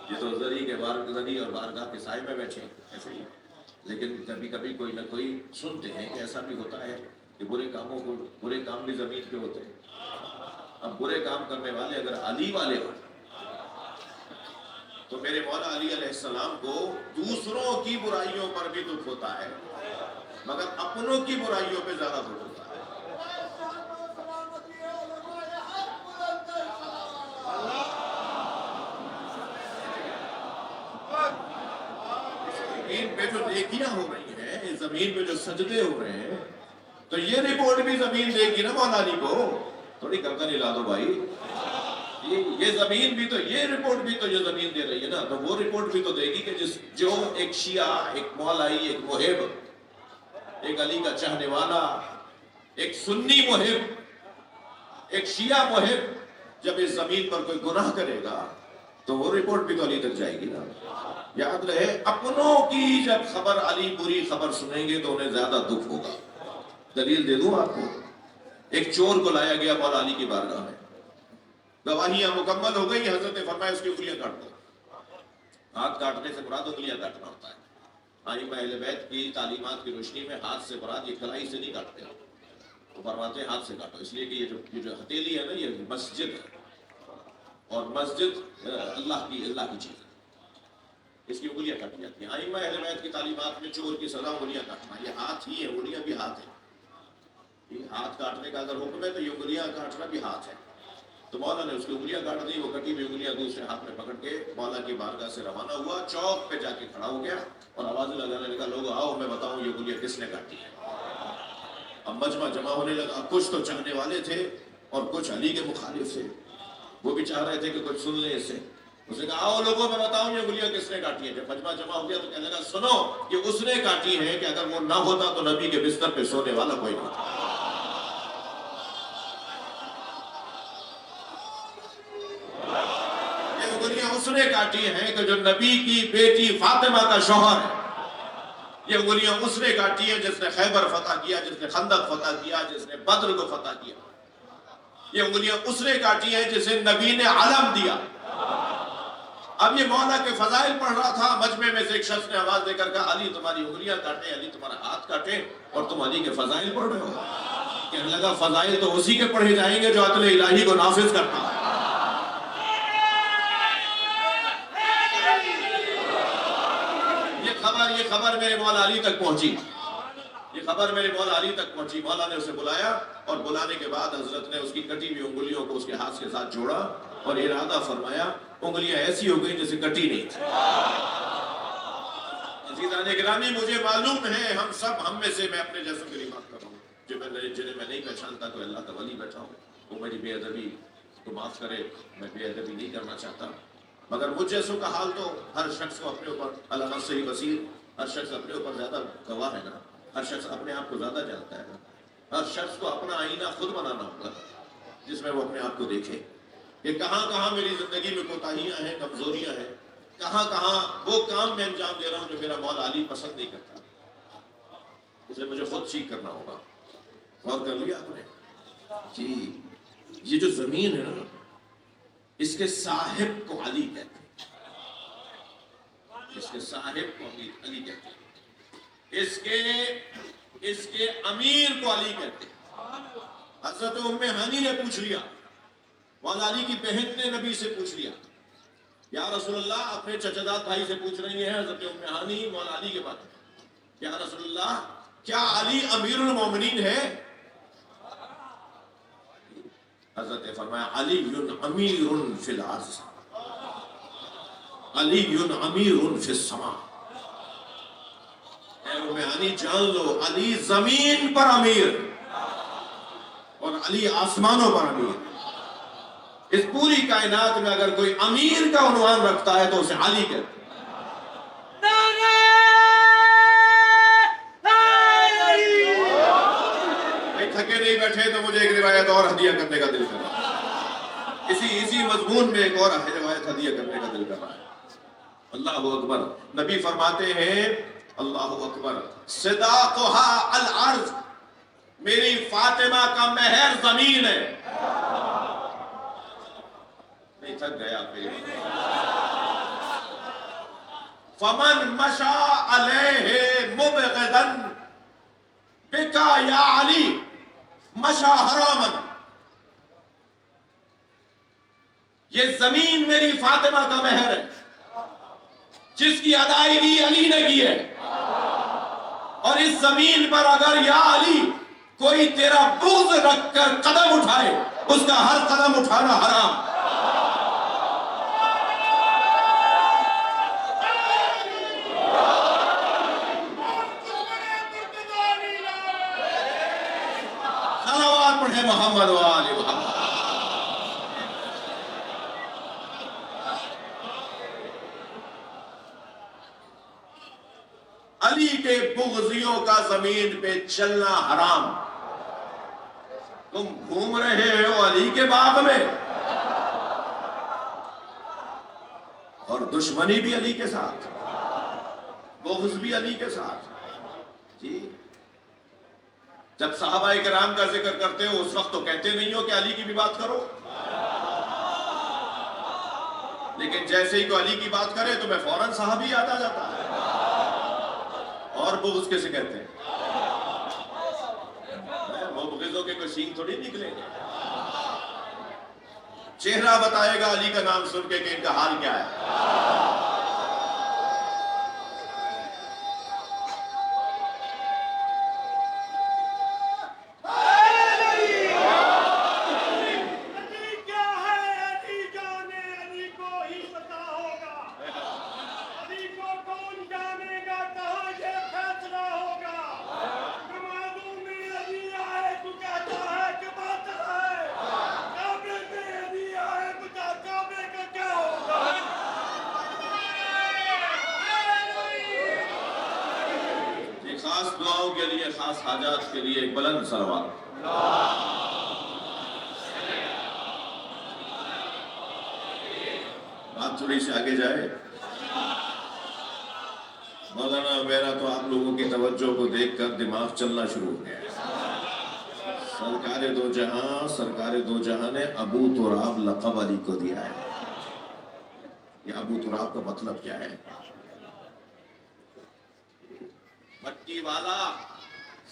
[SPEAKER 1] یہ تو زری کے زری اور بارگاہ کے سائے میں بیٹھے ہیں، ایسے ہی۔ لیکن کبھی کبھی کوئی نہ کوئی سنتے ہیں کہ ایسا بھی ہوتا ہے کہ برے کام بھی زمین پہ ہوتے ہیں۔ اب برے کام کرنے والے اگر علی والے ہوں تو میرے مولا علی علیہ السلام کو دوسروں کی برائیوں پر بھی دکھ ہوتا ہے، مگر اپنوں کی برائیوں پہ زیادہ دکھ ہوتا ہے۔ زمین پہ جو نیکیاں ہو رہی ہیں، زمین پہ جو سجدے ہو رہے ہیں، تو یہ رپورٹ بھی زمین دے گی نا مولا علی کو، تھوڑی گردن ہلا دو بھائی۔ یہ زمین بھی تو، یہ رپورٹ بھی تو جو زمین دے رہی ہے نا، تو وہ رپورٹ بھی تو دے گی کہ جو ایک شیعہ، ایک مولائی، ایک محب، ایک علی کا چاہنے والا، ایک سنی محب، ایک شیعہ محب جب اس زمین پر کوئی گناہ کرے گا تو وہ رپورٹ بھی تو علی تک جائے گی نا۔ یاد رہے، اپنوں کی جب خبر علی بری خبر سنیں گے تو انہیں زیادہ دکھ ہوگا۔ دلیل دے دوں آپ کو، ایک چور کو لایا گیا مولا علی کی بارگاہ میں، گواہیاں مکمل ہو گئی، حضرت نے فرمایا اس کی انگلیاں کاٹ دو۔ ہاتھ کاٹنے سے مراد انگلیاں کاٹنا ہوتا ہے۔ ائمہ اہل بیت کی تعلیمات کی روشنی میں ہاتھ سے مراد یہ کلائی سے نہیں کاٹتے، وہ فرماتے ہیں ہاتھ سے کاٹو، اس لیے کہ یہ جو ہتھیلی ہے نا، یہ مسجد ہے، اور مسجد اللہ کی چیز ہے، اس کی انگلیاں کاٹی جاتی ہیں۔ ائمہ اہل بیت کی تعلیمات میں چور کی سزا انگلیاں کاٹنا، یہ ہاتھ ہی ہے، انگلیاں بھی ہاتھ ہیں۔ ہاتھ کاٹنے کا اگر حکم ہے تو یہ انگلیاں کاٹنا بھی ہاتھ ہے۔ تو مولا نے اس کی انگلیاں کاٹ دی، وہ کٹی ہوئی انگلیاں دوسرے ہاتھ میں پکڑ کے مولا کی بارگاہ سے روانہ ہوا، چوک پہ جا کے کھڑا ہو گیا اور آوازیں لگانے لگا، لوگ آؤ میں بتاؤں یہ انگلیاں کس نے کاٹی ہیں۔ اب مجمع جمع ہونے لگا، کچھ تو چاہنے والے تھے اور کچھ علی کے مخالف تھے، وہ بھی چاہ رہے تھے کہ کچھ سن لیں اس سے۔ اس نے کہا آؤ لوگوں میں بتاؤں یہ انگلیاں کس نے کاٹی ہیں۔ جب مجمع جمع ہو گیا تو کہنے لگا سنو، یہ اس نے کاٹی ہے کہ اگر وہ نہ ہوتا تو نبی کے بستر پہ سونے والا کوئی نہیں تھا۔ اس نے کاٹی ہیں کہ جو نبی کی بیٹی فاطمہ کا شوہر ہے، یہ انگلیاں اس نے کاٹی ہیں جس نے خیبر فتح کیا، جس نے خندق فتح کیا، جس نے بدر کو فتح کیا۔ یہ انگلیاں اس نے کاٹی ہیں جسے نبی نے علم دیا۔ اب یہ مولا کے فضائل پڑھ رہا تھا، مجمع میں سے ایک شخص نے آواز دے کر کہا علی تمہاری انگلیاں کاٹے، علی تمہارا ہاتھ کاٹے، اور تم علی کے فضائل پڑھ رہے ہو۔ کہنے لگا فضائل تو اسی کے پڑھے جائیں گے جو عدل الہی کو نافذ کرتا ہے۔ یہ خبر میرے مولا علی تک پہنچی، یہ خبر میرے مولا علی تک پہنچی۔ مولا نے اسے بلایا اور بلانے کے بعد حضرت نے اس کی کٹی ہوئی انگلیوں کو اس کے ہاتھ کے ساتھ جوڑا اور ارادہ فرمایا، انگلیاں ایسی ہو گئی جیسے کٹی نہیں تھی۔ عزیزان گرامی، مجھے معلوم ہے ہم میں سے، میں اپنے جیسوں کی بات کر رہا ہوں، جنہیں میں نہیں پہچانتا کوئی اللہ کا ولی بیٹھا ہوں، وہ میری بے ادبی کو معاف کرے، میں بے ادبی نہیں کرنا چاہتا، مگر مجھ جیسوں کا حال تو ہر شخص کو اپنے اوپر اللہ نفسہ بصیر، ہر شخص اپنے اوپر زیادہ گواہ ہے نا، ہر شخص اپنے آپ کو زیادہ جانتا ہے نا۔ ہر شخص کو اپنا آئینہ خود بنانا ہوگا جس میں وہ اپنے آپ کو دیکھے کہ کہاں کہاں میری زندگی میں کوتاہیاں ہیں، کمزوریاں ہیں، کہاں کہاں وہ کام میں انجام دے رہا ہوں جو میرا مولا علی پسند نہیں کرتا، اسے مجھے خود ٹھیک کرنا ہوگا۔ غور کر لیا آپ نے؟ جی یہ جو زمین ہے نا، اس کے صاحب کو علی کہتے ہیں، اس کے صاحب کو علی کہتے ہیں، اس کے امیر کو علی کہتے ہیں۔ حضرت ام ہانی نے پوچھ لیا، مولا علی کی بہن نے نبی سے پوچھ لیا، یا رسول اللہ، اپنے چچاداد بھائی سے پوچھ رہی ہیں حضرت ام ہانی مولا علی کے بارے میں، یا رسول اللہ کیا علی امیر المومنین ہے؟ حضرت نے فرمایا علی امیر فی الارض، علی امیر فی السماء۔ اے ام ہانی جان لو، علی زمین پر امیر اور علی آسمانوں پر امیر۔ اس پوری کائنات میں اگر کوئی امیر کا عنوان رکھتا ہے تو اسے علی کہتے ہیں۔ تھکے نہیں بیٹھے تو مجھے ایک روایت اور ہدیہ کرنے کا دل کر رہا ہے، اسی مضمون میں ایک اور روایت ہدیہ کرنے کا دل کر رہا ہے۔ اللہ اکبر۔ نبی فرماتے ہیں اللہ اکبر، صداقها الارض، میری فاطمہ کا مہر زمین ہے۔ نہیں تھک گیا پھر؟ فمن مشى علیہ مبغضا بک یا علی مشى حراما، یہ زمین میری فاطمہ کا مہر ہے، جس کی ادائیگی علی نے کی ہے، اور اس زمین پر اگر یا علی کوئی تیرا بغض رکھ کر قدم اٹھائے، اس کا ہر قدم اٹھانا حرام۔ صلوات پڑھے محمد و آل محمد۔ علی کے بغضیوں کا زمین پہ چلنا حرام۔ تم گھوم رہے ہو علی کے باغ میں اور دشمنی بھی علی کے ساتھ، بغض بھی علی کے ساتھ۔ جی جب صحابہ کرام کا ذکر کرتے ہو اس وقت تو کہتے نہیں ہو کہ علی کی بھی بات کرو، لیکن جیسے ہی کوئی علی کی بات کرے تو میں فوراً صحابی یاد آ جاتا ہے۔ اور بغض کیسے کہتے ہیں؟ مبغضوں کے کوئی سینگ تھوڑی نکلیں گے، چہرہ بتائے گا علی کا نام سن کے کہ ان کا حال کیا ہے۔ خاص دعاؤں کے لیے، خاص حاجات کے لیے ایک بلند صلوات۔ بات تھوڑی سی آگے جائے۔ مولانا میرا تو آپ لوگوں کی توجہ کو دیکھ کر دماغ چلنا شروع ہو گیا ہے۔ سرکار دو جہاں نے ابو تراب لقب علی کو دیا ہے۔ یہ ابو تراب کا مطلب کیا ہے؟ مٹی والا،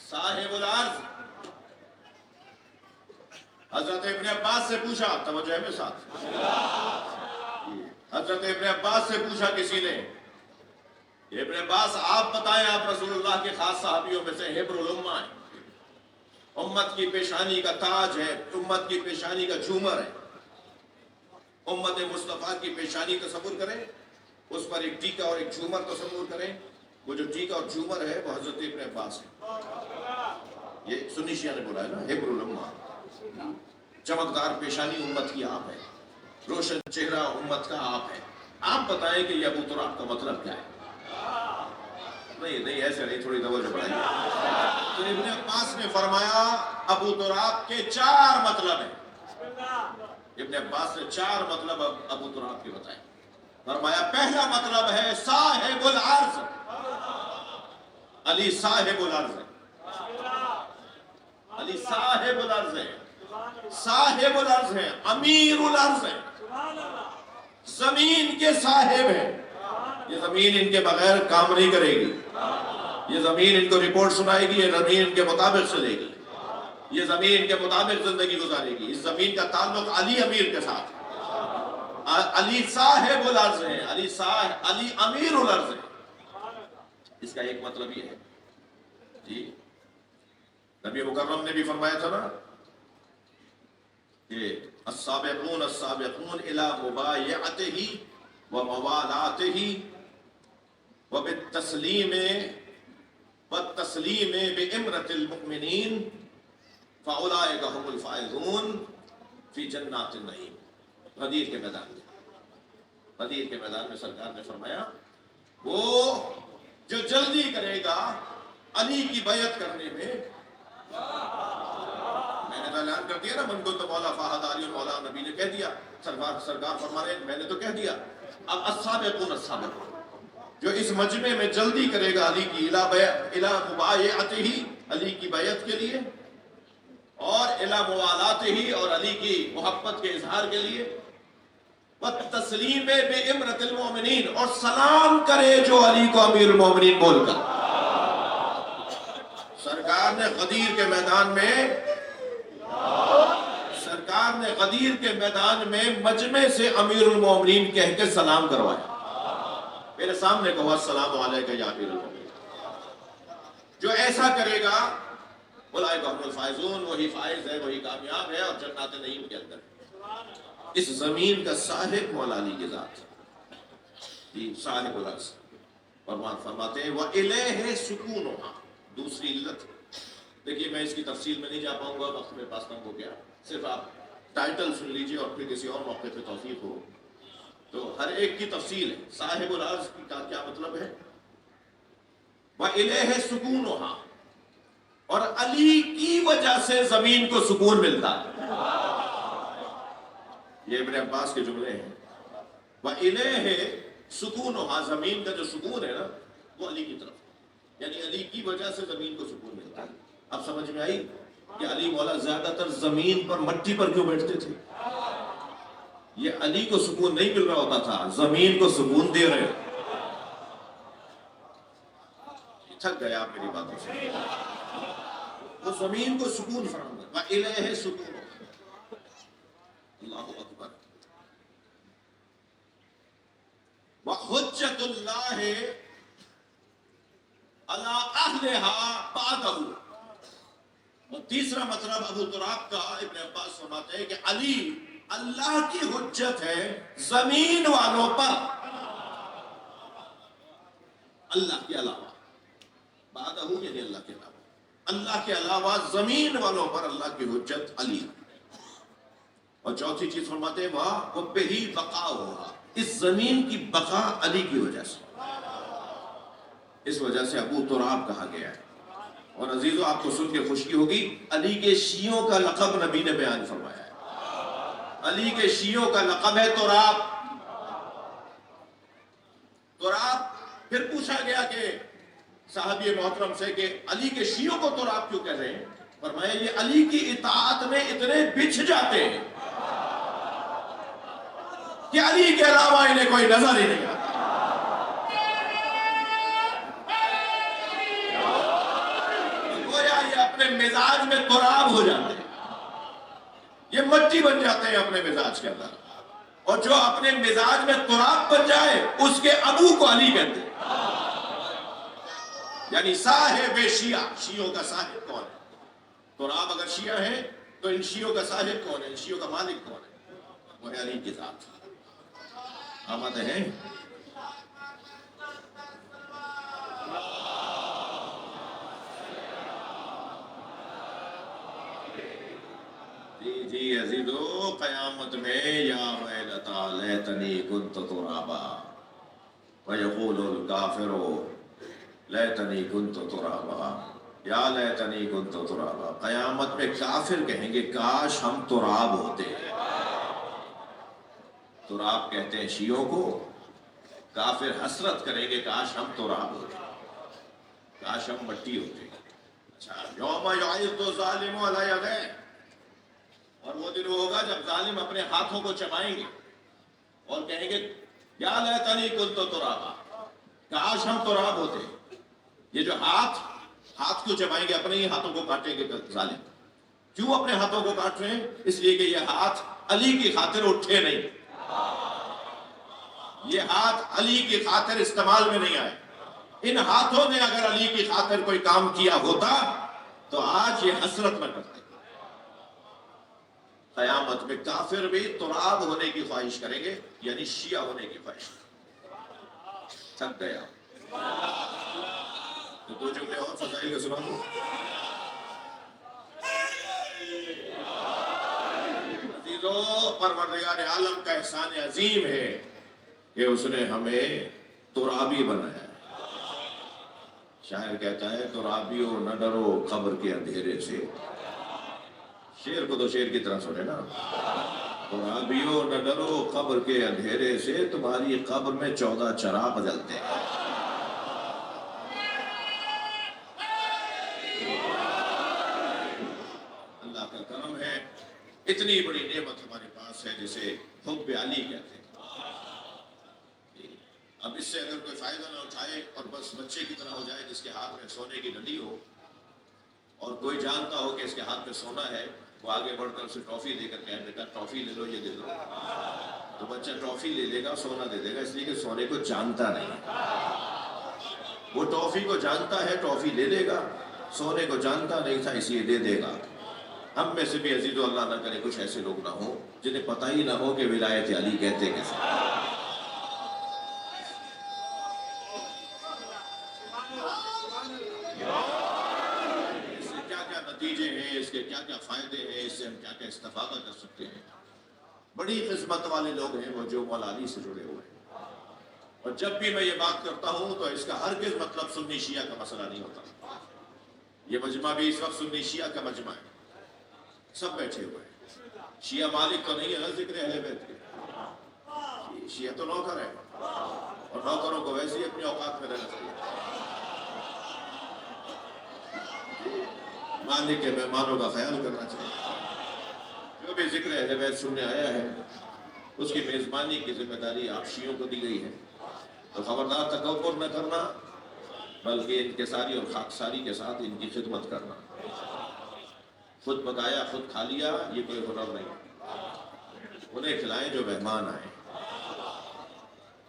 [SPEAKER 1] صاحب الارض۔ حضرت ابن عباس سے پوچھا، توجہ ہے میرے ساتھ، حضرت ابن عباس سے پوچھا کسی نے، ابن عباس آپ بتائیں، آپ رسول اللہ کے خاص صحابیوں میں سے حبر الامہ ہیں، امت کی پیشانی کا تاج ہے، امت کی پیشانی کا جھومر ہے، امت مصطفیٰ کی پیشانی تصور کریں، اس پر ایک ٹیکا اور ایک جھومر تصور کریں، وہ جو ٹیکا اور جھومر ہے وہ حضرت ابن عباس ہے۔ یہ سنی شیعہ نے بولا ہے نا، حبر الامہ، چمکدار پیشانی امت کی آپ ہے، روشن چہرہ امت کا آپ ہے، آپ بتائیں کہ یہ ابو تراب کا مطلب کیا ہے؟ نہیں ایسے نہیں، تھوڑی توجہ بڑھائیے۔ تو ابن عباس نے فرمایا ابو تراب کے 4 مطلب ہیں. ابن عباس نے 4 مطلب ابو تراب کے بتائے. فرمایا پہلا مطلب ہے صاحب العرض. علی صاحب العرض ہے. علی صاحب العرض ہے. صاحب العرض ہے. امیر العرض ہے. زمین کے صاحب ہیں. یہ زمین ان کے بغیر کام نہیں کرے گی. یہ زمین ان کو رپورٹ سنائے گی. یہ زمین ان کے مطابق چلے گی. یہ زمین ان کے مطابق زندگی گزارے گی. اس زمین کا تعلق علی امیر کے ساتھ. علی صاحب العرض ہے. علی امیر العرض ہے. اس کا ایک مطلب یہ ہے جی نبی مکرم نے بھی فرمایا تھا نا کہ السابقون السابقون الى مبایعته وموالاته وبالتسلیم بامرة المؤمنین فاولئک هم الفائزون فی جنات النعیم. غدیر کے میدان میں سرکار نے فرمایا وہ جو جلدی کرے گا علی کی بیعت کرنے میں. میں نے تو اعلان کر دیا نا من کنت مولا فاحد علی مولا. نبی نے کہہ دیا. سرکار فرما رہے میں نے تو کہہ دیا. اب السابقون جو اس مجمع میں جلدی کرے گا علی کی الی مبایعتہ علی کی بیعت کے لیے اور الی موالاتہ اور علی کی محبت کے اظہار کے لیے والتسلیم بامرۃ المؤمنین اور سلام کرے جو علی کو امیر المؤمنین بول کر. سرکار نے غدیر کے میدان میں مجمع سے امیر المؤمنین کہہ کے سلام کروایا. میرے سامنے کہو السلام علیکم یا امیر المؤمنین. جو ایسا کرے گا اولئک هم الفائزون وہی فائز ہے وہی کامیاب ہے اور جنات نعیم کے اندر. اس زمین کا صاحب مولا علی کی ذات جی صاحب العرض. فرماتے ہیں وَإِلَيْهِ سُكُونُهَا. دوسری علت دیکھیے میں اس کی تفصیل میں نہیں جا پاؤں گا وقت میرے پاس کم ہو گیا. صرف آپ ٹائٹل سن لیجئے اور پھر کسی اور موقع پہ توفیق ہو تو ہر ایک کی تفصیل ہے. صاحب العرض کا کیا مطلب ہے؟ وَإِلَيْهِ سُكُونُهَا اور علی کی وجہ سے زمین کو سکون ملتا ہے. یہ ابن عباس کے جملے ہیں. وَإِلَيْهِ سُكُونُهَا زمین کا جو سکون ہے نا وہ علی کی طرف یعنی علی کی وجہ سے زمین کو سکون ملتا ہے. اب سمجھ میں آئی کہ علی مولا زیادہ تر زمین پر مٹی پر کیوں بیٹھتے تھے؟ یہ علی کو سکون نہیں مل رہا ہوتا تھا زمین کو سکون دے رہے. تھک گئے آپ میری باتوں سے. وہ زمین کو سکون فراہم کر. وَإِلَيْهِ سُكُونُهَا. اللہ اکبر. وَحُجَّةُ اللَّهِ عَلَىٰ أَهْلِهَا بَعْدَهُ. اور تیسرا مطلب ابو تراب کا ابن عباس فرماتے ہیں کہ علی اللہ کی حجت ہے زمین والوں پر اللہ کے علاوہ. بعدہ یعنی اللہ کے علاوہ. اللہ کے علاوہ زمین والوں پر اللہ کی حجت علی. اور چوتھی چیز فرماتے ہیں وَبِهِ بَقَاؤُهَا. اس زمین کی بقا علی کی وجہ سے. اس وجہ سے ابو تراب کہا گیا ہے. اور عزیزو آپ کو سن کے خوشی ہوگی علی کے شیعوں کا لقب نبی نے بیان فرمایا ہے. علی کے شیعوں کا لقب ہے تراب. تراب. پھر پوچھا گیا کہ صحابی محترم سے کہ علی کے شیعوں کو تراب کیوں کہہ رہے ہیں؟ فرمایا یہ علی کی اطاعت میں اتنے بچھ جاتے ہیں کہ علی کے علاوہ انہیں کوئی نظر ہی نہیں آتا. اپنے مزاج میں تراب ہو جاتے ہیں. یہ مٹی بن جاتے ہیں اپنے مزاج کے اندر. اور جو اپنے مزاج میں تراب بن جائے اس کے ابو کو علی کہتے ہیں. یعنی صاحب شیعہ. شیعوں کا صاحب کون ہے؟ تراب اگر شیعہ ہیں تو ان شیعوں کا صاحب کون ہے؟ ان شیعوں کا مالک کون ہے؟ وہ ہے علی کی ذات. آمد ہیں جی عزیزو قیامت میں یا ویلتا لیتنی کنت ترابا ویقول الکافر لیتنی کنت ترابا. یا لیتنی کنت ترابا، قیامت میں کافر کہیں گے کاش ہم تراب ہوتے۔ تراب کہتے ہیں شیعوں کو، کافر حسرت کریں گے کاش ہم تراب ہوتے، کاش ہم مٹی ہوتے۔ اچھا، یوم یعض الظالم علی یدیہ، اور وہ دن ہوگا جب ظالم اپنے ہاتھوں کو چبائیں گے اور کہیں گے یا لیتنی کنت ترابا، کاش ہم تراب ہوتے۔ یہ جو ہاتھ کیوں چبائیں گے؟ اپنے ہی ہاتھوں کو کاٹیں گے ظالم۔ کیوں اپنے ہاتھوں کو کاٹ رہے ہیں؟ اس لیے کہ یہ ہاتھ علی کی خاطر اٹھے نہیں، یہ ہاتھ علی کی خاطر استعمال میں نہیں آئے۔ ان ہاتھوں نے اگر علی کی خاطر کوئی کام کیا ہوتا تو آج یہ حسرت نہ کرتے۔ قیامت میں کافر بھی تراب ہونے کی خواہش کریں گے، یعنی شیعہ ہونے کی خواہش۔ تھک گیا تو دو جملے اور فضائل کا سنا دو۔ عزیزو، پروردگار عالم کا احسان عظیم ہے کہ اس نے ہمیں ترابی بنایا ہے۔ شاعر کہتا ہے ترابیو نہ ڈرو قبر کے اندھیرے سے، شیر کو تو شیر کی طرح سنے نا، ترابیو نہ ڈرو قبر کے اندھیرے سے، تمہاری قبر میں 14 چراغ جلتے ہیں۔ اللہ کا کرم ہے، اتنی بڑی نعمت ہمارے پاس ہے جسے حب علی کہتے ہیں۔ اب اس سے اگر کوئی فائدہ نہ اٹھائے اور بس بچے کی طرح ہو جائے جس کے ہاتھ میں سونے کی ڈنڈی ہو، اور کوئی جانتا ہو کہ اس کے ہاتھ میں سونا ہے، وہ آگے بڑھ کر اسے ٹرافی دے کر کہے بیٹا ٹرافی لے لو، یہ دے دو، تو بچہ ٹرافی لے لے گا، سونا دے دے گا، اس لیے کہ سونے کو جانتا نہیں۔ وہ ٹرافی کو جانتا ہے، ٹرافی لے لے گا، سونے کو جانتا نہیں تھا اس لیے دے دے گا۔ ہم میں سے بھی عزیزو اللہ نہ کرے کچھ ایسے لوگ نہ ہوں جنہیں پتہ ہی نہ ہو کہ ولایت علی کہتے کیسے۔ اس سے کیا کیا نتیجے ہیں، اس کے کیا کیا فائدے ہیں، اس سے ہم کیا کیا استفادہ کر سکتے ہیں۔ بڑی قسمت والے لوگ ہیں وہ جو مولا علی سے جڑے ہوئے ہیں، اور جب بھی میں یہ بات کرتا ہوں تو اس کا ہرگز مطلب سنی شیعہ کا مسئلہ نہیں ہوتا۔ یہ مجمع بھی اس وقت سنی شیعہ کا مجمع ہے، سب بیٹھے ہوئے ہیں۔ شیعہ مالک تو نہیں ہے نا ذکر اہل بیت کے، شیعہ تو نوکر ہے، اور نوکروں کو ویسے ہی اپنی اوقات میں رہنا چاہیے۔ مالک کے مہمانوں کا خیال کرنا چاہیے۔ جو بھی ذکر اہل بیت سننے آیا ہے اس کی میزبانی کی ذمہ داری آپ شیعوں کو دی گئی ہے، تو خبردار تکبر نہ کرنا، بلکہ انکساری اور خاکساری کے ساتھ ان کی خدمت کرنا۔ خود پکایا خود کھا لیا یہ کوئی ہنر نہیں، انہیں کھلائیں جو مہمان آئیں،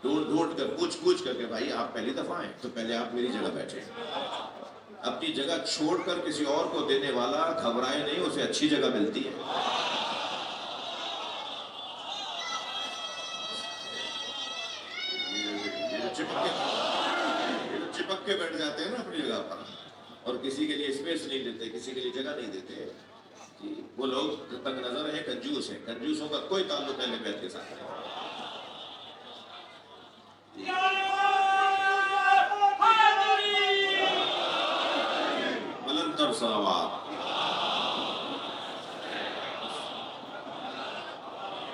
[SPEAKER 1] ڈھونڈ ڈھونڈ کر پوچھ کر کے بھائی آپ پہلی دفعہ آئیں تو پہلے آپ میری جگہ بیٹھیں۔ اپنی جگہ چھوڑ کر کسی اور کو دینے والا گھبرائے نہیں، اسے اچھی جگہ ملتی ہے۔ چپک کے بیٹھ جاتے ہیں نا اپنی جگہ پر، اور کسی کے لیے اسپیس نہیں دیتے، کسی کے لیے جگہ نہیں دیتے، وہ لوگ تنگ نظر ہیں، کنجوس ہیں۔ کنجوسوں کا کوئی تعلق اہل بیت کے ساتھ نہیں۔ بلندر صلوات۔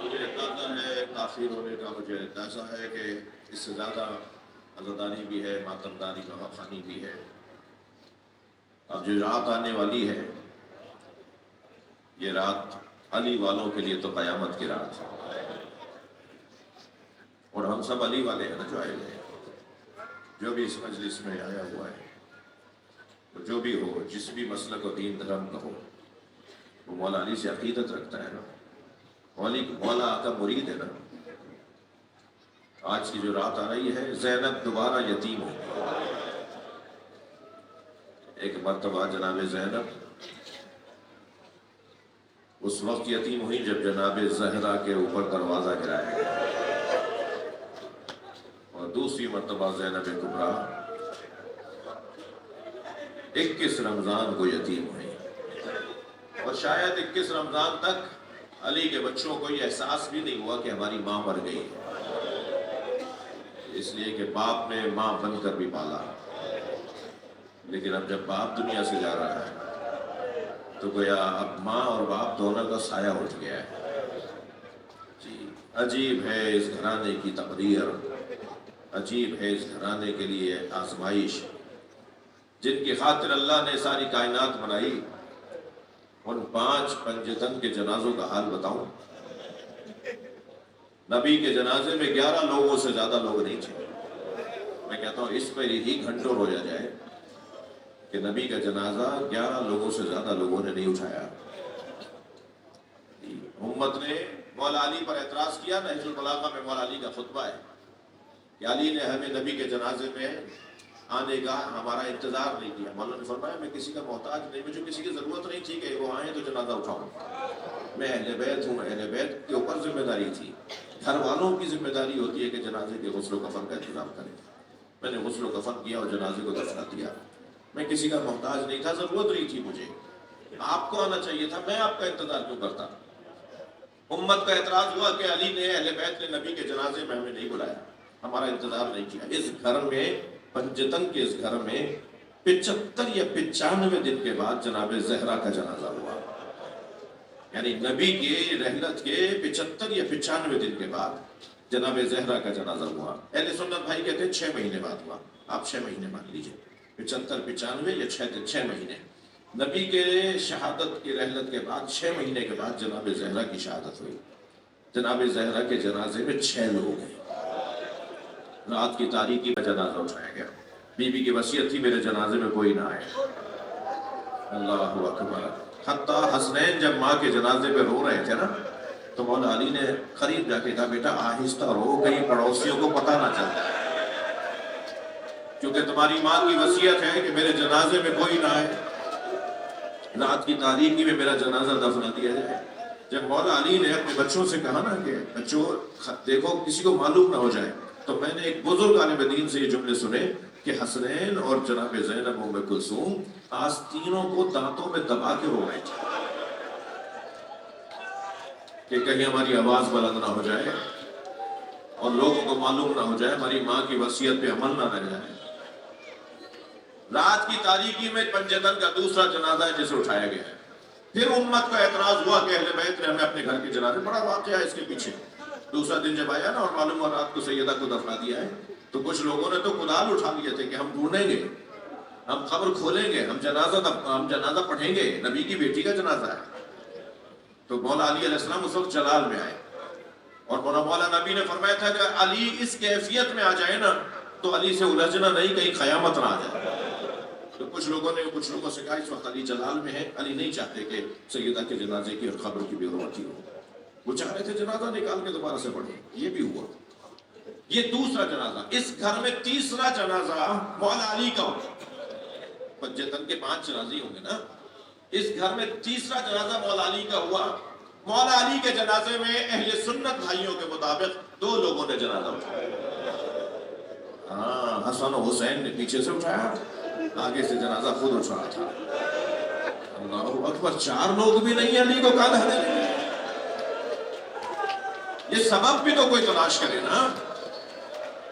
[SPEAKER 1] مجھے اندازہ ہے تاخیر ہونے کا، مجھے اندازہ ہے کہ اس سے زیادہ عزاداری بھی ہے، ماتمداری نواخوانی بھی ہے۔ اب جو رات آنے والی ہے یہ رات علی والوں کے لیے تو قیامت کی رات ہے، اور ہم سب علی والے ہیں نا جو آئے ہوئے ہیں۔ جو بھی اس مجلس میں آیا ہوا ہے، جو بھی ہو، جس بھی مسلک و دین دھرم کا ہو، وہ مولا علی سے عقیدت رکھتا ہے نا، مولا کا مرید ہے نا۔ آج کی جو رات آ رہی ہے، زینب دوبارہ یتیم ہو۔ ایک مرتبہ جناب زینب اس وقت یتیم ہوئی جب جناب زہرا کے اوپر دروازہ گرایا گیا، اور دوسری مرتبہ زینب کبریٰ 21 رمضان کو یتیم ہوئی، اور شاید 21 رمضان تک علی کے بچوں کو یہ احساس بھی نہیں ہوا کہ ہماری ماں مر گئی ہے، اس لیے کہ باپ نے ماں بن کر بھی پالا، لیکن اب جب باپ دنیا سے جا رہا ہے تو گویا اب ماں اور باپ دونوں کا سایہ اٹھ گیا ہے. جی عجیب ہے اس گھرانے کی تقدیر، عجیب ہے اس گھرانے کے لیے آزمائش. جن کی خاطر اللہ نے ساری کائنات بنائی، ان 5 پنجتن کے جنازوں کا حال بتاؤں. نبی کے جنازے میں 11 لوگوں سے زیادہ لوگ نہیں تھے. میں کہتا ہوں اس پر ہی گھنٹوں رویا جائے کہ نبی کا جنازہ 11 لوگوں سے زیادہ لوگوں نے نہیں اٹھایا. امت نے مولا علی پر اعتراض کیا. نہج البلاغہ میں مولا علی کا خطبہ ہے کہ علی نے ہمیں نبی کے جنازے میں آنے کا ہمارا انتظار نہیں کیا. مولا نے فرمایا میں کسی کا محتاج نہیں، مجھے کسی کی ضرورت نہیں تھی کہ وہ آئیں تو جنازہ اٹھاؤں. میں اہل بیت ہوں، اہل بیت کے اوپر ذمہ داری تھی. گھر والوں کی ذمہ داری ہوتی ہے کہ جنازے کے غسل و کفن کا انتظام کریں. میں نے غسل و کفن کیا اور جنازے کو دفنا دیا. میں کسی کا محتاج نہیں تھا، ضرورت نہیں تھی مجھے. آپ کو آنا چاہیے تھا، میں آپ کا انتظار کیوں کرتا. امت کا اعتراض ہوا کہ علی نے، اہل بیت نے نبی کے جنازے میں ہمیں نہیں بلایا، ہمارا انتظار نہیں کیا. اس گھر میں، پنجتن کے اس گھر میں 75 یا 95 دن کے بعد جناب زہرا کا جنازہ ہوا. یعنی نبی کے رحلت کے 75 یا 95 دن کے بعد جناب زہرا کا جنازہ ہوا. اہل سنت بھائی کہتے ہیں 6 مہینے بعد ہوا. آپ 6 مہینے مان لیجئے، 75 95 یا 6 مہینے. نبی کے شہادت کی رحلت کے بعد 6 مہینے کے بعد جناب زہرا کی شہادت ہوئی. جناب زہرا کے جنازے میں 6 لوگ ہیں. رات کی تاریکی میں جنازہ اٹھایا گیا. بی بی کی وصیت تھی میرے جنازے میں کوئی نہ آئے. اللہ اکبر. حتیٰ حسنین جب ماں کے جنازے پہ رو رہے تھے نا تو مولا علی نے قریب جا کے کہا بیٹا آہستہ رو، کہیں پڑوسیوں کو پتہ نہ چلتا ہے، کیونکہ تمہاری ماں کی وصیت ہے کہ میرے جنازے میں کوئی نہ آئے، رات کی تاریکی میں میرا جنازہ دفنا دیا جائے. جب مولا علی نے اپنے بچوں سے کہا نا کہ بچوں دیکھو کسی کو معلوم نہ ہو جائے، تو میں نے ایک بزرگ عالم دین سے یہ جملے سنے کہ حسنین اور جناب زینب ام کلثوم آستینوں کو دانتوں میں دبا کے رو رہے تھے کہ کہیں ہماری آواز بلند نہ ہو جائے اور لوگوں کو معلوم نہ ہو جائے، ہماری ماں کی وصیت پہ عمل نہ رہ جائے. رات کی تاریکی میں پنجتن کا دوسرا جنازہ ہے جسے اٹھایا گیا ہے. پھر امت کا اعتراض ہوا کہ اہل بیت نے ہمیں اپنے گھر کے جنازے، بڑا واقعہ ہے اس کے پیچھے. دوسرا دن جب آیا نا اور معلوم ہوا رات کو سیدہ کو دفنا دیا ہے تو کچھ لوگوں نے تو کدال اٹھا لیے تھے کہ ہم ڈھونڈیں گے، ہم قبر کھولیں گے، ہم جنازہ پڑھیں گے، نبی کی بیٹی کا جنازہ ہے. تو مولا علی علیہ السلام اس وقت جلال میں آئے اور مولا نبی نے فرمایا تھا کہ علی اس کیفیت میں آ جائے نا تو علی سے الجھنا نہیں، کہیں قیامت نہ آ جائے. تو کچھ لوگوں سے کہا اس وقت علی جلال میں ہے، علی نہیں چاہتے کہ سیدہ کے جنازے کی اور قبر کی بے حرمتی ہو. وہ چاہ رہے تھے جنازہ نکال کے دوبارہ سے پڑھیں. یہ بھی ہوا. یہ دوسرا جنازہ. اس گھر میں تیسرا جنازہ مولا علی کا ہوا. پنجتن کے 5 جنازے ہوں گے نا، اس گھر میں تیسرا جنازہ مولا علی کا ہوا. مولا علی کے جنازے میں اہل سنت بھائیوں کے مطابق 2 لوگوں نے جنازہ اٹھایا. ہاں، حسن و حسین نے پیچھے سے اٹھایا، آگے سے جنازہ خود اٹھ رہا تھا. اللہ اکبر. 4 لوگ بھی نہیں علی کو کہا تھا. یہ سبب بھی تو کوئی تلاش کرے نا،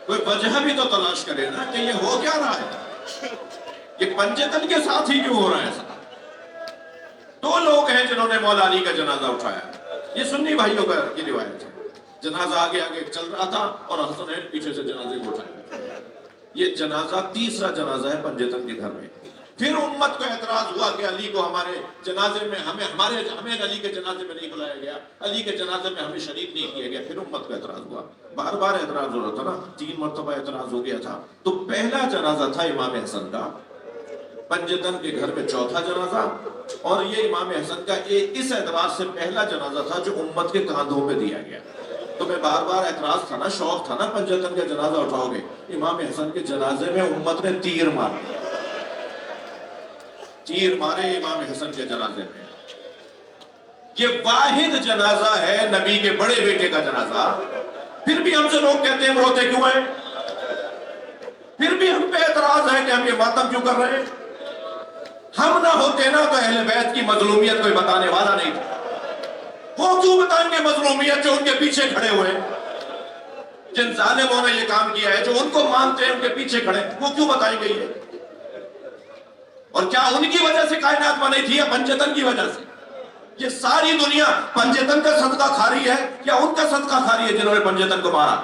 [SPEAKER 1] کوئی وجہ بھی تو تلاش کرے نا کہ یہ ہو کیا رہا ہے، یہ پنجتن کے ساتھ ہی کیوں ہو رہا ہے. 2 لوگ ہیں جنہوں نے مولا علی کا جنازہ اٹھایا. یہ سنی بھائیوں کی روایت ہے. جنازہ آگے چل رہا تھا اور حسنین پیچھے سے جنازے کو اٹھایا. یہ جنازہ تیسرا جنازہ ہے پنجتن کے گھر میں. پھر امت کو اعتراض ہوا کہ علی کو ہمارے جنازے میں ہمیں علی کے جنازے میں نہیں بلایا گیا، علی کے جنازے میں ہمیں شریک نہیں کیا گیا. پھر امت کو اعتراض ہوا. بار بار اعتراض ہو رہا تھا نا، 3 مرتبہ اعتراض ہو گیا تھا. تو پہلا جنازہ تھا امام حسن کا، پنجتن کے گھر میں چوتھا جنازہ. اور یہ امام حسن کا اس اعتبار سے پہلا جنازہ تھا جو امت کے کاندھوں پہ دیا گیا. تو میں بار بار اعتراض تھا نا، شوق تھا نا، پنجتن کا جنازہ اٹھاؤ گے. امام حسن کے جنازے میں امت نے تیر مارے امام حسن کے جنازے میں. یہ واحد جنازہ ہے نبی کے بڑے بیٹے کا جنازہ. پھر بھی ہم سے لوگ کہتے ہیں ہم روتے کیوں ہیں، پھر بھی ہم پہ اعتراض ہے کہ ہم یہ ماتم کیوں کر رہے ہیں. ہم نہ ہوتے نا تو اہل بیت کی مظلومیت کوئی بتانے والا نہیں تھا. وہ کیوں بتائیں گے مظلومیت جو ان کے پیچھے کھڑے ہوئے، جن ظالموں نے یہ کام کیا ہے، جو ان کو مانتے ہیں ان کے پیچھے کھڑے، وہ کیوں بتائیں گے یہ. اور کیا ان کی وجہ سے کائنات بنی تھی یا پنجتن کی وجہ سے؟ یہ ساری دنیا پنجتن کا صدقہ کھا رہی ہے یا ان کا صدقہ کھا رہی ہے جنہوں نے پنجتن کو مارا؟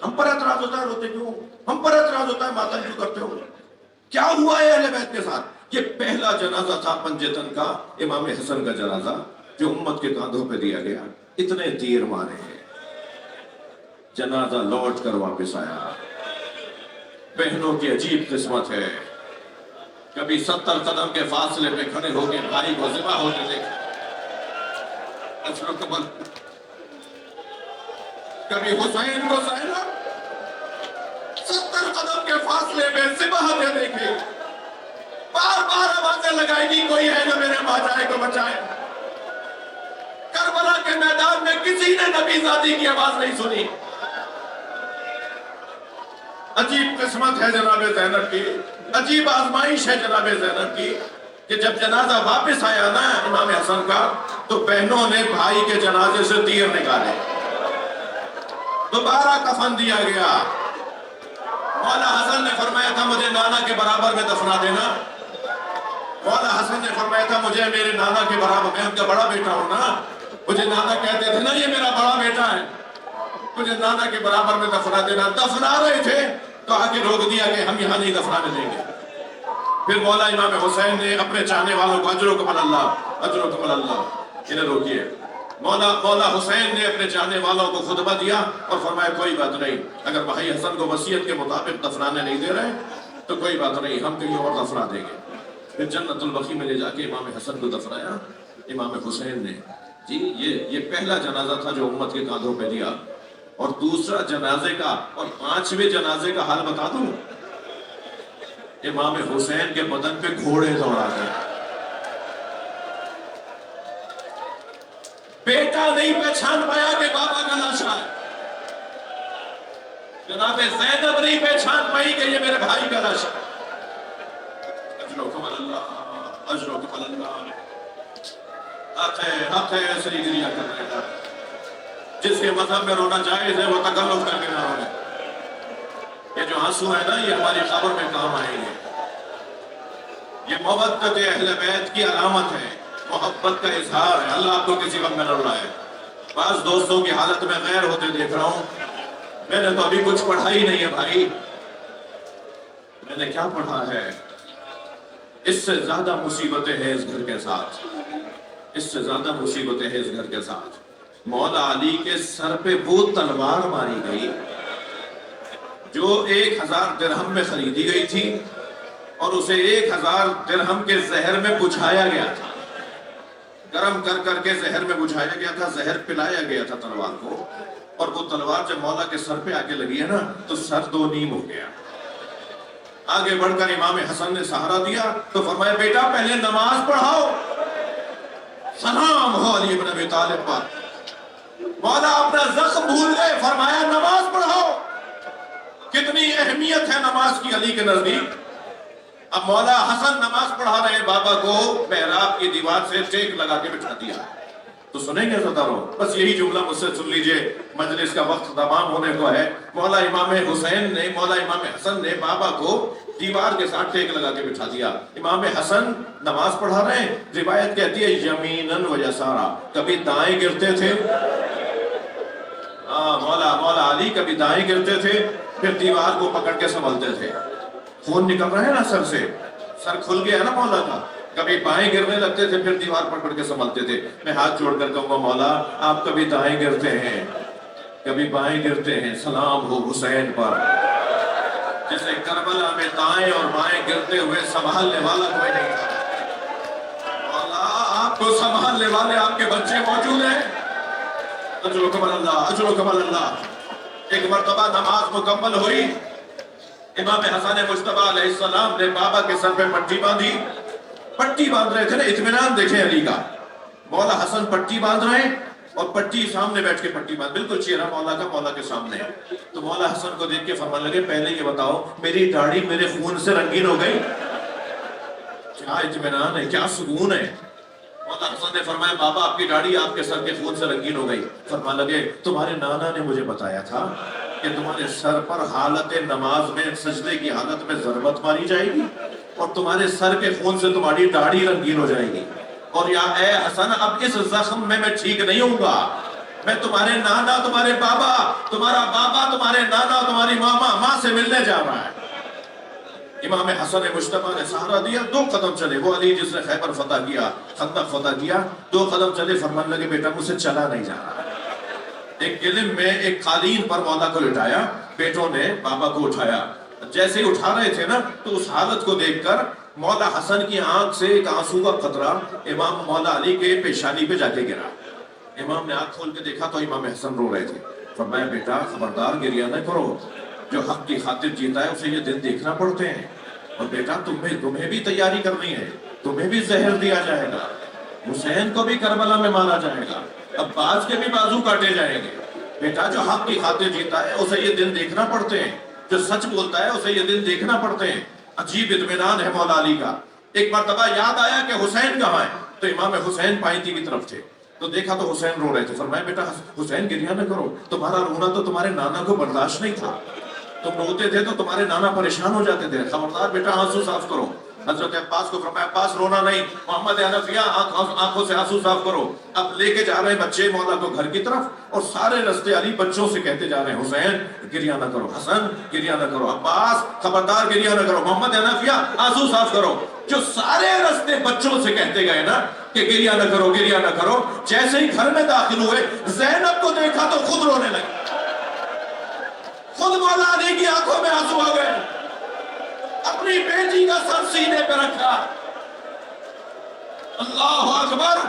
[SPEAKER 1] ہم پر اعتراض ہوتا ہے روتے کیوں؟ ہم پر اعتراض ہوتا ہے ماتم کیوں کرتے ہو؟ کیا ہوا ہے اہل بیت کے ساتھ؟ یہ پہلا جنازہ تھا پنجتن کا، امام حسن کا جنازہ، جو امت کے کاندھوں پہ دیا گیا۔ اتنے تیر مارے ہیں، جنازہ لوٹ کر واپس آیا۔ بہنوں کی عجیب قسمت ہے، کبھی 70 قدم کے فاصلے پہ کھڑے ہو کے بھائی کو ذبح ہوتے دیکھا، کبھی حسین کو 70 قدم کے فاصلے پہ ذبح ہوتے دیکھے، بار بار آوازیں لگائی گی کوئی ہے جو میرے ماجائے کو بچائے۔ کربلا کے میدان میں کسی نے نبی زادی کی آواز نہیں سنی۔ عجیب قسمت ہے جناب زینب کی، عجیب آزمائش ہے جناب زینب کی، کہ جب جنازہ واپس آیا نا امام حسن کا، تو بہنوں نے بھائی کے جنازے سے تیر نکالے، دوبارہ کفن دیا گیا۔ مولا حسن نے فرمایا تھا مجھے نانا کے برابر میں دفنا دینا، مولا حسن نے فرمایا تھا مجھے میرے نانا کے برابر، میں ان کا بڑا بیٹا ہوں نا، مجھے نانا کہتے تھے نا یہ میرا بڑا بیٹا ہے، مجھے نانا کے برابر میں دفنا دینا۔ دفنا رہے تھے تو آگے روک دیا کہ ہم یہاں نہیں دفنانے دیں گے۔ پھر مولا امام حسین نے اپنے چاہنے والوں کو اجرکم اللہ، اجرکم اللہ، انہیں روکیے۔ مولا حسین نے اپنے چاہنے والوں کو خطبہ دیا اور فرمایا کوئی بات نہیں، اگر بھائی حسن کو وصیت کے مطابق دفنانے نہیں دے رہے تو کوئی بات نہیں، ہم کہیں اور دفنا دیں گے۔ پھر جنت البقیع میں لے جا کے امام حسن کو دفنایا امام حسین نے۔ جی یہ پہلا جنازہ تھا جو امت کے کاندھوں پہ دیا۔ اور دوسرا جنازے کا اور 5ویں جنازے کا حال بتا دوں، امام حسین کے بدن پہ گھوڑے دوڑا گئے۔ بیٹا نہیں پہچان پایا کہ بابا کا لاشا ہے، جناب زینب نہیں پہچان پائی کہ یہ میرے بھائی کا لاشا ہے۔ اجرکم اللہ، اجرکم اللہ، حق ہے ایسے ہی گریا کر رہے ہیں۔ جس کے مذہب میں رونا جائز ہے وہ تکلف کر کے نہ رونے۔ یہ جو آنسو ہے نا یہ ہماری قبر میں کام آئیں گے۔ یہ محبت اہل بیت کی علامت ہے، محبت کا اظہار ہے۔ اللہ آپ کو کسی وقت میں نہ رلائے۔ بعض دوستوں کی حالت میں غیر ہوتے دیکھ رہا ہوں، میں نے تو ابھی کچھ پڑھا ہی نہیں ہے بھائی، میں نے کیا پڑھا ہے؟ اس سے زیادہ مصیبتیں ہیں اس گھر کے ساتھ، اس سے زیادہ مصیبتیں ہیں اس گھر کے ساتھ۔ مولا علی کے سر پہ وہ تلوار ماری گئی جو 1000 درہم میں خریدی گئی تھی اور اسے 1000 درہم کے زہر میں بجھایا گیا تھا، گرم کر کر کے زہر میں بجھایا گیا تھا، زہر پلایا گیا تھا تلوار کو، اور وہ تلوار جب مولا کے سر پہ آ کے لگی ہے نا تو سر 2 نیم ہو گیا۔ آگے بڑھ کر امام حسن نے سہارا دیا تو فرمایا بیٹا پہلے نماز پڑھاؤ، سلام ہو علی بن ابی طالب پر۔ مولا اپنا زخم بھول گئے، فرمایا نماز پڑھاؤ۔ کتنی اہمیت ہے نماز کی علی کے نزدیک۔ اب مولا حسن نماز پڑھا رہے بابا کو محراب کی دیوار سے ٹیک لگا کے بٹھا دیا۔ تو سنیں گے ستاروں، بس یہی جملہ مجھ سے سن لیجئے، مجلس کا وقت تمام ہونے کو ہے۔ مولا امام حسین نے، مولا امام حسن نے بابا کو دیوار کے ساتھ ٹیک لگا کے بٹھا دیا۔ امام حسن نماز پڑھا رہے ہیں، روایت کہتی ہے یمیناً و یسارا، کبھی دائیں گرتے تھے، مولا علی کبھی دائیں گرتے تھے، پھر دیوار کو پکڑ کے سنبھلتے تھے۔ خون نکل رہا ہے نا سر سے، سر کھل گیا نا مولا کا، کبھی بائیں گرنے لگتے تھے پھر دیوار پکڑ کے سنبھلتے تھے۔ میں ہاتھ جوڑ کر کہوں گا مولا آپ کبھی دائیں گرتے ہیں کبھی بائیں گرتے ہیں، سلام ہو حسین پر، جسے کربلا میں دائیں اور بائیں گرتے ہوئے سنبھالنے والا کوئی نہیں تھا۔ مولا آپ کو سنبھالنے والے آپ کے بچے موجود ہیں۔ اجرکم اللہ، اجرکم اللہ۔ ایک مرتبہ نماز مکمل ہوئی، امام حسن مجتبیٰ علیہ السلام نے بابا کے سر پہ پٹی باندھی، پٹی باندھ رہے تھے نا، اطمینان دیکھیں علی کا، مولا حسن پٹی باندھ رہے ہیں اور پٹی سامنے بیٹھ کے پٹی باندھ، بالکل چہرہ مولا کا مولا کے سامنے ہے۔ تو مولا حسن کو دیکھ کے فرمانے لگے پہلے یہ بتاؤ میری داڑھی میرے خون سے رنگین ہو گئی؟ کیا اطمینان ہے، کیا سکون ہے۔ مولا حسن نے فرمایا بابا آپ کی داڑھی آپ کے سر کے خون سے رنگین ہو گئی۔ فرمانے لگے تمہارے نانا نے مجھے بتایا تھا کہ تمہارے سر پر حالت نماز میں سجدے کی حالت میں ضربت ماری جائے گی، اور تمہارے سر کے خون سے تمہاری داڑھی رنگین ہو جائے گی، اور یا اے حسن اب اس زخم میں ٹھیک نہیں ہوں گا، میں تمہارے نانا، تمہارے بابا، تمہارا بابا، تمہارے نانا، تمہاری ماں سے ملنے جا رہا ہے۔ امام حسن مجتبی نے سہارا دیا، 2 قدم چلے، وہ علی جس نے خیبر فتح کیا، خندق فتح کیا، 2 قدم چلے، فرمانے لگے بیٹا مجھ سے چلا نہیں جا رہا۔ ایک گلم میں ایک قالین پر مولا کو لٹایا، بیٹوں نے بابا کو اٹھایا، جیسے ہی اٹھا رہے تھے نا تو اس حالت کو دیکھ کر مولا حسن کی آنکھ سے ایک آنسو کا قطرہ امام مولا علی کے پیشانی پہ جا کے گرا۔ امام نے آنکھ کھول کے دیکھا تو امام حسن رو رہے تھے۔ فرمایا بیٹا خبردار گریہ نہ کرو، جو حق کی خاطر جیتا ہے اسے یہ دن دیکھنا پڑتے ہیں، اور بیٹا تمہیں بھی تیاری کرنی ہے، تمہیں بھی زہر دیا جائے گا، حسین کو بھی کربلا میں مارا جائے گا، عباس کے بھی بازو کاٹے جائیں گے۔ بیٹا جو حق کی خاطر جیتا ہے اسے یہ دن دیکھنا پڑتے ہیں، جو سچ بولتا ہے اسے یہ دن دیکھنا پڑتے ہیں۔ عجیب اطمینان ہے مولا علی کا۔ ایک مرتبہ یاد آیا کہ حسین کہاں ہے، تو امام حسین پائنتی کی طرف تھے، تو دیکھا تو حسین رو رہے تھے۔ فرمایا بیٹا حسین گریہ نہ کرو، تمہارا رونا تو تمہارے نانا کو برداشت نہیں تھا، تم روتے تھے تو تمہارے نانا پریشان ہو جاتے تھے، خبردار بیٹا آنسو صاف کرو۔ حضرت عباس کو فرمایا عباس رونا نہیں، محمد حنفیہ آنکھوں سے آنسو صاف کرو۔ اب لے کے جا رہے ہیں بچے مولا کو گھر کی طرف، اور سارے رستے علی بچوں سے کہتے جا رہے ہیں حسین گریہ نہ کرو، حسن گریہ نہ کرو، عباس خبردار گریہ نہ کرو، محمد حنفیہ آنسو صاف کرو۔ جو سارے رستے بچوں سے کہتے گئے نا کہ گریہ نہ کرو گریہ نہ کرو، جیسے ہی گھر میں داخل ہوئے زینب کو دیکھا تو خود رونے لگے، خود مولا علی کی آنکھوں میں آنسو آ گئے، اپنی بیٹی کا سر سینے پہ رکھا۔ اللہ اکبر!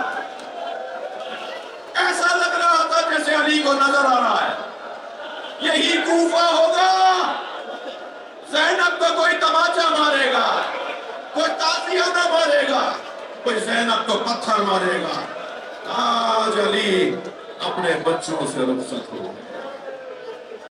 [SPEAKER 1] ایسا لگ رہا تھا جیسے علی کو نظر آ رہا ہے یہی کوفہ ہوگا، زینب کو کوئی تماچا مارے گا، کوئی تازیہ نہ مارے گا، کوئی زینب کو پتھر مارے گا۔ آج علی اپنے بچوں سے رخصت ہو۔